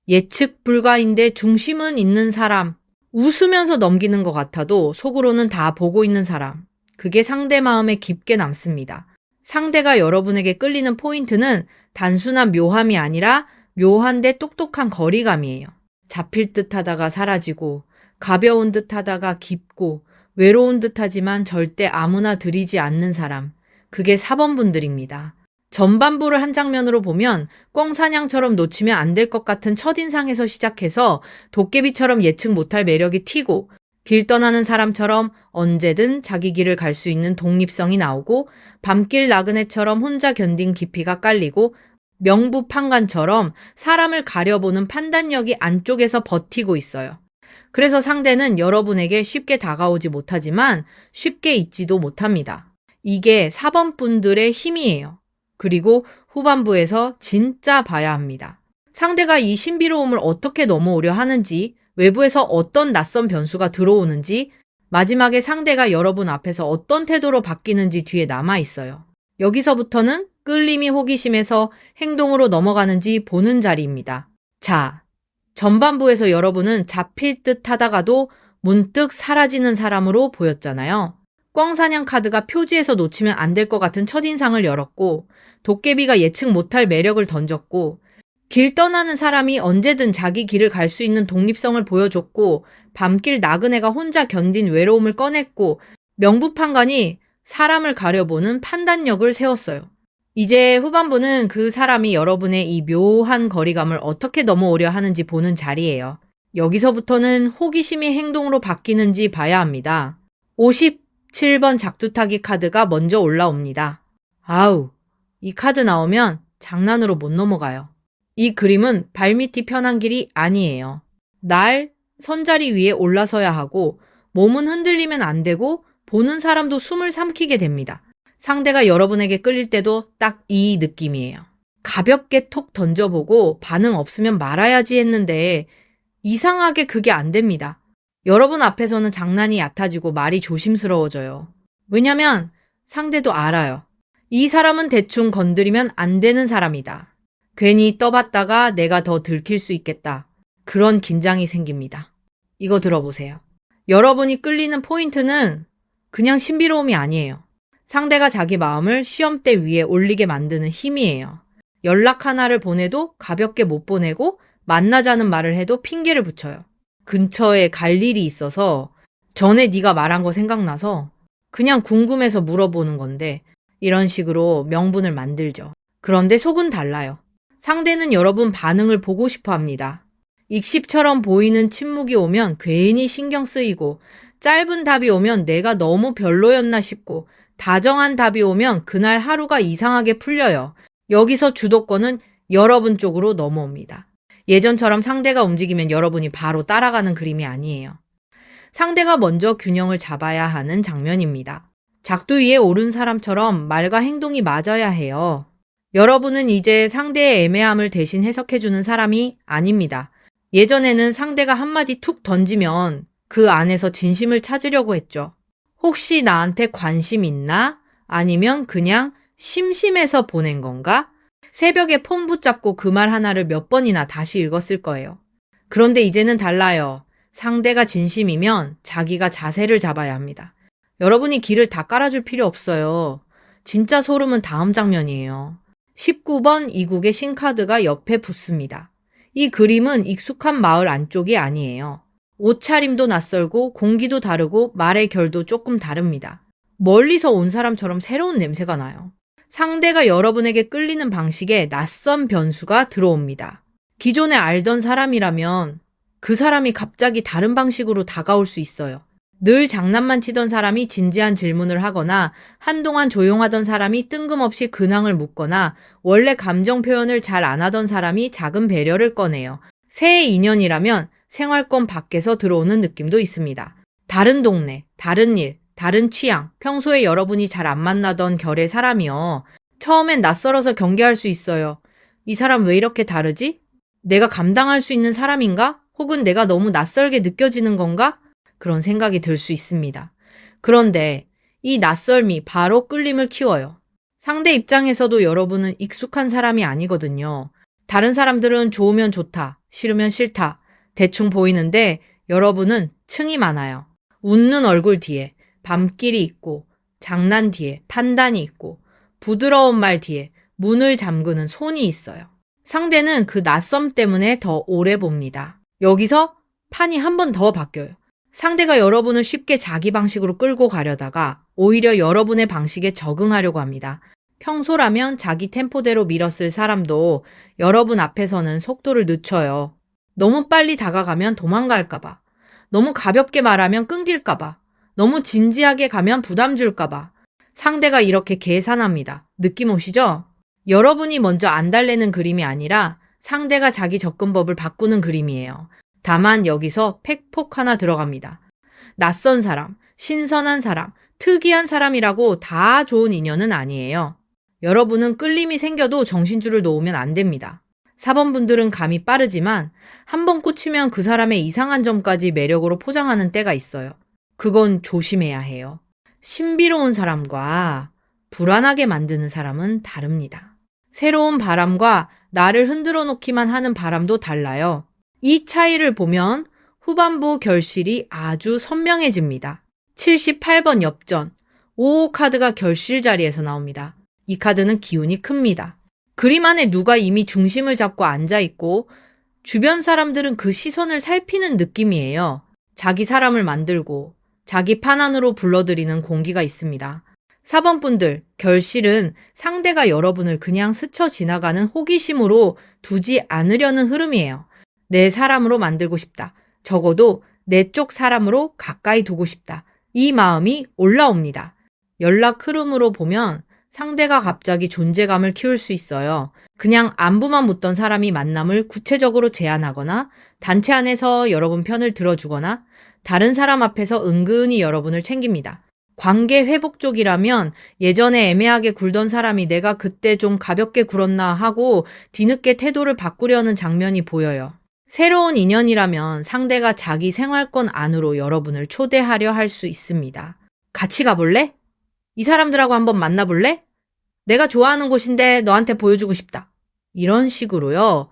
예측 불가인데 중심은 있는 사람. 웃으면서 넘기는 것 같아도 속으로는 다 보고 있는 사람. 그게 상대 마음에 깊게 남습니다. 상대가 여러분에게 끌리는 포인트는 단순한 묘함이 아니라 묘한데 똑똑한 거리감이에요. 잡힐 듯 하다가 사라지고 가벼운 듯 하다가 깊고 외로운 듯 하지만 절대 아무나 들이지 않는 사람. 그게 4번 분들입니다. 전반부를 한 장면으로 보면 꿩사냥처럼 놓치면 안 될 것 같은 첫인상에서 시작해서 도깨비처럼 예측 못할 매력이 튀고 길 떠나는 사람처럼 언제든 자기 길을 갈 수 있는 독립성이 나오고 밤길 나그네처럼 혼자 견딘 깊이가 깔리고 명부판관처럼 사람을 가려보는 판단력이 안쪽에서 버티고 있어요. 그래서 상대는 여러분에게 쉽게 다가오지 못하지만 쉽게 잊지도 못합니다. 이게 4번 분들의 힘이에요. 그리고 후반부에서 진짜 봐야 합니다. 상대가 이 신비로움을 어떻게 넘어오려 하는지, 외부에서 어떤 낯선 변수가 들어오는지, 마지막에 상대가 여러분 앞에서 어떤 태도로 바뀌는지 뒤에 남아 있어요. 여기서부터는 끌림이 호기심에서 행동으로 넘어가는지 보는 자리입니다. 자, 전반부에서 여러분은 잡힐 듯 하다가도 문득 사라지는 사람으로 보였잖아요. 꿩사냥 카드가 표지에서 놓치면 안 될 것 같은 첫인상을 열었고, 도깨비가 예측 못할 매력을 던졌고, 길 떠나는 사람이 언제든 자기 길을 갈 수 있는 독립성을 보여줬고, 밤길 나그네가 혼자 견딘 외로움을 꺼냈고, 명부판관이 사람을 가려보는 판단력을 세웠어요. 이제 후반부는 그 사람이 여러분의 이 묘한 거리감을 어떻게 넘어오려 하는지 보는 자리예요. 여기서부터는 호기심이 행동으로 바뀌는지 봐야 합니다. 57번 작두타기 카드가 먼저 올라옵니다. 아우, 이 카드 나오면 장난으로 못 넘어가요. 이 그림은 발밑이 편한 길이 아니에요. 날 선자리 위에 올라서야 하고 몸은 흔들리면 안 되고 보는 사람도 숨을 삼키게 됩니다. 상대가 여러분에게 끌릴 때도 딱 이 느낌이에요. 가볍게 톡 던져보고 반응 없으면 말아야지 했는데 이상하게 그게 안 됩니다. 여러분 앞에서는 장난이 얕아지고 말이 조심스러워져요. 왜냐면 상대도 알아요. 이 사람은 대충 건드리면 안 되는 사람이다. 괜히 떠봤다가 내가 더 들킬 수 있겠다. 그런 긴장이 생깁니다. 이거 들어보세요. 여러분이 끌리는 포인트는 그냥 신비로움이 아니에요. 상대가 자기 마음을 시험대 위에 올리게 만드는 힘이에요. 연락 하나를 보내도 가볍게 못 보내고 만나자는 말을 해도 핑계를 붙여요. 근처에 갈 일이 있어서 전에 네가 말한 거 생각나서 그냥 궁금해서 물어보는 건데 이런 식으로 명분을 만들죠. 그런데 속은 달라요. 상대는 여러분 반응을 보고 싶어 합니다. 익십처럼 보이는 침묵이 오면 괜히 신경 쓰이고 짧은 답이 오면 내가 너무 별로였나 싶고 다정한 답이 오면 그날 하루가 이상하게 풀려요. 여기서 주도권은 여러분 쪽으로 넘어옵니다. 예전처럼 상대가 움직이면 여러분이 바로 따라가는 그림이 아니에요. 상대가 먼저 균형을 잡아야 하는 장면입니다. 작두 위에 오른 사람처럼 말과 행동이 맞아야 해요. 여러분은 이제 상대의 애매함을 대신 해석해주는 사람이 아닙니다. 예전에는 상대가 한마디 툭 던지면 그 안에서 진심을 찾으려고 했죠. 혹시 나한테 관심 있나? 아니면 그냥 심심해서 보낸 건가? 새벽에 폰 붙잡고 그 말 하나를 몇 번이나 다시 읽었을 거예요. 그런데 이제는 달라요. 상대가 진심이면 자기가 자세를 잡아야 합니다. 여러분이 길을 다 깔아줄 필요 없어요. 진짜 소름은 다음 장면이에요. 19번 이국의 신카드가 옆에 붙습니다. 이 그림은 익숙한 마을 안쪽이 아니에요. 옷차림도 낯설고 공기도 다르고 말의 결도 조금 다릅니다. 멀리서 온 사람처럼 새로운 냄새가 나요. 상대가 여러분에게 끌리는 방식에 낯선 변수가 들어옵니다. 기존에 알던 사람이라면 그 사람이 갑자기 다른 방식으로 다가올 수 있어요. 늘 장난만 치던 사람이 진지한 질문을 하거나 한동안 조용하던 사람이 뜬금없이 근황을 묻거나 원래 감정 표현을 잘 안 하던 사람이 작은 배려를 꺼내요. 새 인연이라면 생활권 밖에서 들어오는 느낌도 있습니다. 다른 동네, 다른 일, 다른 취향, 평소에 여러분이 잘 안 만나던 결의 사람이요. 처음엔 낯설어서 경계할 수 있어요. 이 사람 왜 이렇게 다르지? 내가 감당할 수 있는 사람인가? 혹은 내가 너무 낯설게 느껴지는 건가? 그런 생각이 들 수 있습니다. 그런데 이 낯설미 바로 끌림을 키워요. 상대 입장에서도 여러분은 익숙한 사람이 아니거든요. 다른 사람들은 좋으면 좋다, 싫으면 싫다, 대충 보이는데 여러분은 층이 많아요. 웃는 얼굴 뒤에 밤길이 있고 장난 뒤에 판단이 있고 부드러운 말 뒤에 문을 잠그는 손이 있어요. 상대는 그 낯섦 때문에 더 오래 봅니다. 여기서 판이 한 번 더 바뀌어요. 상대가 여러분을 쉽게 자기 방식으로 끌고 가려다가 오히려 여러분의 방식에 적응하려고 합니다. 평소라면 자기 템포대로 밀었을 사람도 여러분 앞에서는 속도를 늦춰요. 너무 빨리 다가가면 도망갈까봐. 너무 가볍게 말하면 끊길까봐. 너무 진지하게 가면 부담 줄까봐. 상대가 이렇게 계산합니다. 느낌 오시죠? 여러분이 먼저 안달내는 그림이 아니라 상대가 자기 접근법을 바꾸는 그림이에요. 다만 여기서 팩폭 하나 들어갑니다. 낯선 사람, 신선한 사람, 특이한 사람이라고 다 좋은 인연은 아니에요. 여러분은 끌림이 생겨도 정신줄을 놓으면 안 됩니다. 4번 분들은 감이 빠르지만 한 번 꽂히면 그 사람의 이상한 점까지 매력으로 포장하는 때가 있어요. 그건 조심해야 해요. 신비로운 사람과 불안하게 만드는 사람은 다릅니다. 새로운 바람과 나를 흔들어 놓기만 하는 바람도 달라요. 이 차이를 보면 후반부 결실이 아주 선명해집니다. 78번 엽전, 5호 카드가 결실 자리에서 나옵니다. 이 카드는 기운이 큽니다. 그림 안에 누가 이미 중심을 잡고 앉아있고 주변 사람들은 그 시선을 살피는 느낌이에요. 자기 사람을 만들고 자기 판 안으로 불러들이는 공기가 있습니다. 4번 분들, 결실은 상대가 여러분을 그냥 스쳐 지나가는 호기심으로 두지 않으려는 흐름이에요. 내 사람으로 만들고 싶다. 적어도 내 쪽 사람으로 가까이 두고 싶다. 이 마음이 올라옵니다. 연락 흐름으로 보면 상대가 갑자기 존재감을 키울 수 있어요. 그냥 안부만 묻던 사람이 만남을 구체적으로 제안하거나 단체 안에서 여러분 편을 들어주거나 다른 사람 앞에서 은근히 여러분을 챙깁니다. 관계 회복 쪽이라면 예전에 애매하게 굴던 사람이 내가 그때 좀 가볍게 굴었나 하고 뒤늦게 태도를 바꾸려는 장면이 보여요. 새로운 인연이라면 상대가 자기 생활권 안으로 여러분을 초대하려 할 수 있습니다. 같이 가볼래? 이 사람들하고 한번 만나볼래? 내가 좋아하는 곳인데 너한테 보여주고 싶다. 이런 식으로요.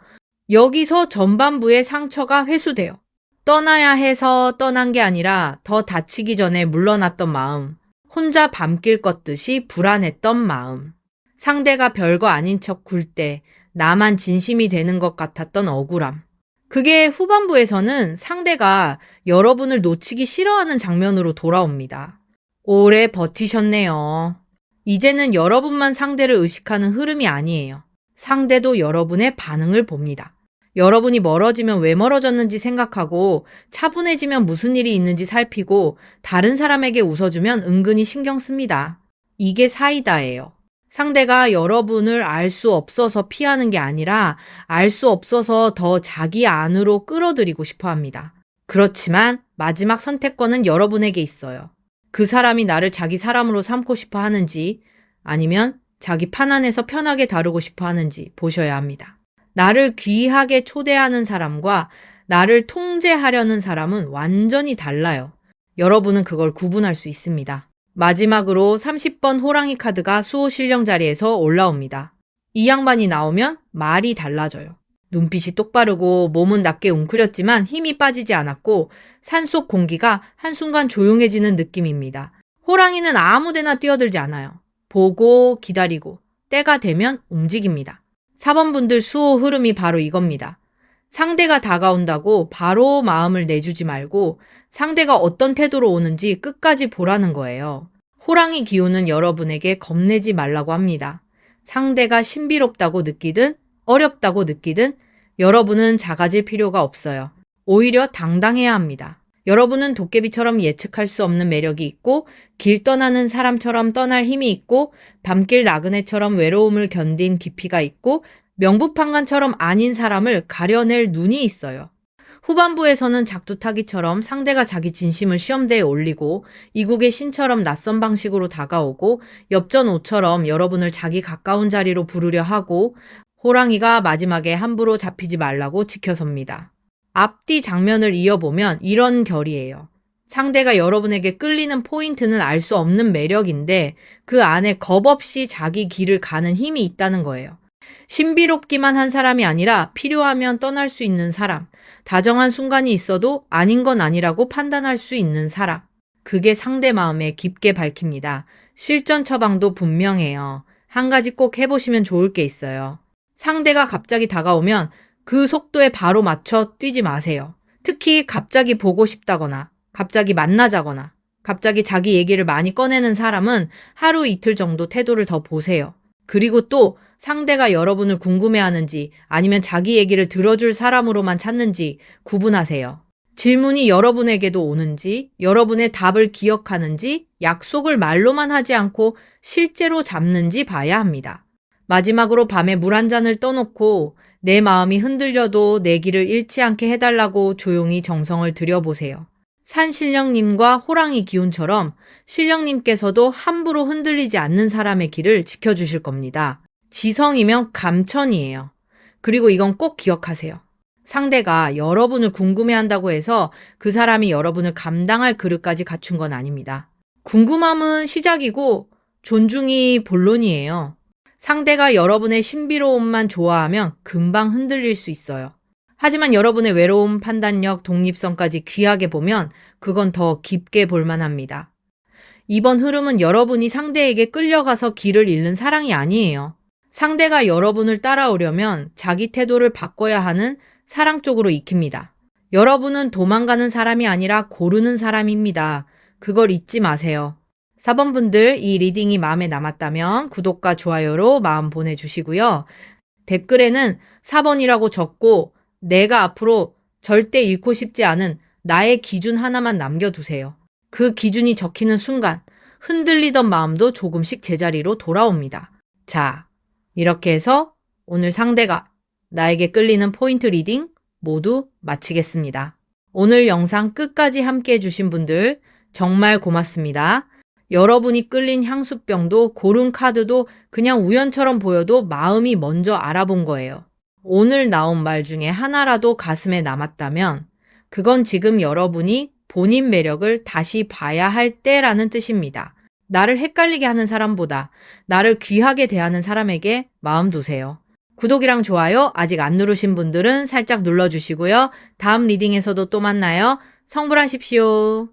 여기서 전반부의 상처가 회수돼요. 떠나야 해서 떠난 게 아니라 더 다치기 전에 물러났던 마음. 혼자 밤길 걷듯이 불안했던 마음. 상대가 별거 아닌 척 굴 때 나만 진심이 되는 것 같았던 억울함. 그게 후반부에서는 상대가 여러분을 놓치기 싫어하는 장면으로 돌아옵니다. 오래 버티셨네요. 이제는 여러분만 상대를 의식하는 흐름이 아니에요. 상대도 여러분의 반응을 봅니다. 여러분이 멀어지면 왜 멀어졌는지 생각하고 차분해지면 무슨 일이 있는지 살피고 다른 사람에게 웃어주면 은근히 신경 씁니다. 이게 사이다예요. 상대가 여러분을 알 수 없어서 피하는 게 아니라 알 수 없어서 더 자기 안으로 끌어들이고 싶어 합니다. 그렇지만 마지막 선택권은 여러분에게 있어요. 그 사람이 나를 자기 사람으로 삼고 싶어 하는지 아니면 자기 판 안에서 편하게 다루고 싶어 하는지 보셔야 합니다. 나를 귀하게 초대하는 사람과 나를 통제하려는 사람은 완전히 달라요. 여러분은 그걸 구분할 수 있습니다. 마지막으로 30번 호랑이 카드가 수호 실령 자리에서 올라옵니다. 이 양반이 나오면 말이 달라져요. 눈빛이 똑바르고 몸은 낮게 웅크렸지만 힘이 빠지지 않았고 산속 공기가 한순간 조용해지는 느낌입니다. 호랑이는 아무데나 뛰어들지 않아요. 보고 기다리고 때가 되면 움직입니다. 4번 분들 수호 흐름이 바로 이겁니다. 상대가 다가온다고 바로 마음을 내주지 말고 상대가 어떤 태도로 오는지 끝까지 보라는 거예요. 호랑이 기운은 여러분에게 겁내지 말라고 합니다. 상대가 신비롭다고 느끼든 어렵다고 느끼든 여러분은 작아질 필요가 없어요. 오히려 당당해야 합니다. 여러분은 도깨비처럼 예측할 수 없는 매력이 있고 길 떠나는 사람처럼 떠날 힘이 있고 밤길 나그네처럼 외로움을 견딘 깊이가 있고 명부판관처럼 아닌 사람을 가려낼 눈이 있어요. 후반부에서는 작두타기처럼 상대가 자기 진심을 시험대에 올리고 이국의 신처럼 낯선 방식으로 다가오고 엽전오처럼 여러분을 자기 가까운 자리로 부르려 하고 호랑이가 마지막에 함부로 잡히지 말라고 지켜섭니다. 앞뒤 장면을 이어보면 이런 결이에요. 상대가 여러분에게 끌리는 포인트는 알 수 없는 매력인데 그 안에 겁없이 자기 길을 가는 힘이 있다는 거예요. 신비롭기만 한 사람이 아니라 필요하면 떠날 수 있는 사람, 다정한 순간이 있어도 아닌 건 아니라고 판단할 수 있는 사람. 그게 상대 마음에 깊게 밝힙니다. 실전 처방도 분명해요. 한 가지 꼭 해보시면 좋을 게 있어요. 상대가 갑자기 다가오면 그 속도에 바로 맞춰 뛰지 마세요. 특히 갑자기 보고 싶다거나 갑자기 만나자거나 갑자기 자기 얘기를 많이 꺼내는 사람은 하루 이틀 정도 태도를 더 보세요. 그리고 또 상대가 여러분을 궁금해하는지 아니면 자기 얘기를 들어줄 사람으로만 찾는지 구분하세요. 질문이 여러분에게도 오는지, 여러분의 답을 기억하는지, 약속을 말로만 하지 않고 실제로 잡는지 봐야 합니다. 마지막으로 밤에 물 한 잔을 떠놓고 내 마음이 흔들려도 내 길을 잃지 않게 해달라고 조용히 정성을 들여보세요. 산신령님과 호랑이 기운처럼 신령님께서도 함부로 흔들리지 않는 사람의 길을 지켜주실 겁니다. 지성이면 감천이에요. 그리고 이건 꼭 기억하세요. 상대가 여러분을 궁금해한다고 해서 그 사람이 여러분을 감당할 그릇까지 갖춘 건 아닙니다. 궁금함은 시작이고 존중이 본론이에요. 상대가 여러분의 신비로움만 좋아하면 금방 흔들릴 수 있어요. 하지만 여러분의 외로움, 판단력, 독립성까지 귀하게 보면 그건 더 깊게 볼만합니다. 이번 흐름은 여러분이 상대에게 끌려가서 길을 잃는 사랑이 아니에요. 상대가 여러분을 따라오려면 자기 태도를 바꿔야 하는 사랑 쪽으로 익힙니다. 여러분은 도망가는 사람이 아니라 고르는 사람입니다. 그걸 잊지 마세요. 4번 분들 이 리딩이 마음에 남았다면 구독과 좋아요로 마음 보내주시고요. 댓글에는 4번이라고 적고 내가 앞으로 절대 잃고 싶지 않은 나의 기준 하나만 남겨두세요. 그 기준이 적히는 순간 흔들리던 마음도 조금씩 제자리로 돌아옵니다. 자, 이렇게 해서 오늘 상대가 나에게 끌리는 포인트 리딩 모두 마치겠습니다. 오늘 영상 끝까지 함께 해주신 분들 정말 고맙습니다. 여러분이 끌린 향수병도 고른 카드도 그냥 우연처럼 보여도 마음이 먼저 알아본 거예요. 오늘 나온 말 중에 하나라도 가슴에 남았다면 그건 지금 여러분이 본인 매력을 다시 봐야 할 때라는 뜻입니다. 나를 헷갈리게 하는 사람보다 나를 귀하게 대하는 사람에게 마음 두세요. 구독이랑 좋아요 아직 안 누르신 분들은 살짝 눌러주시고요. 다음 리딩에서도 또 만나요. 성불하십시오.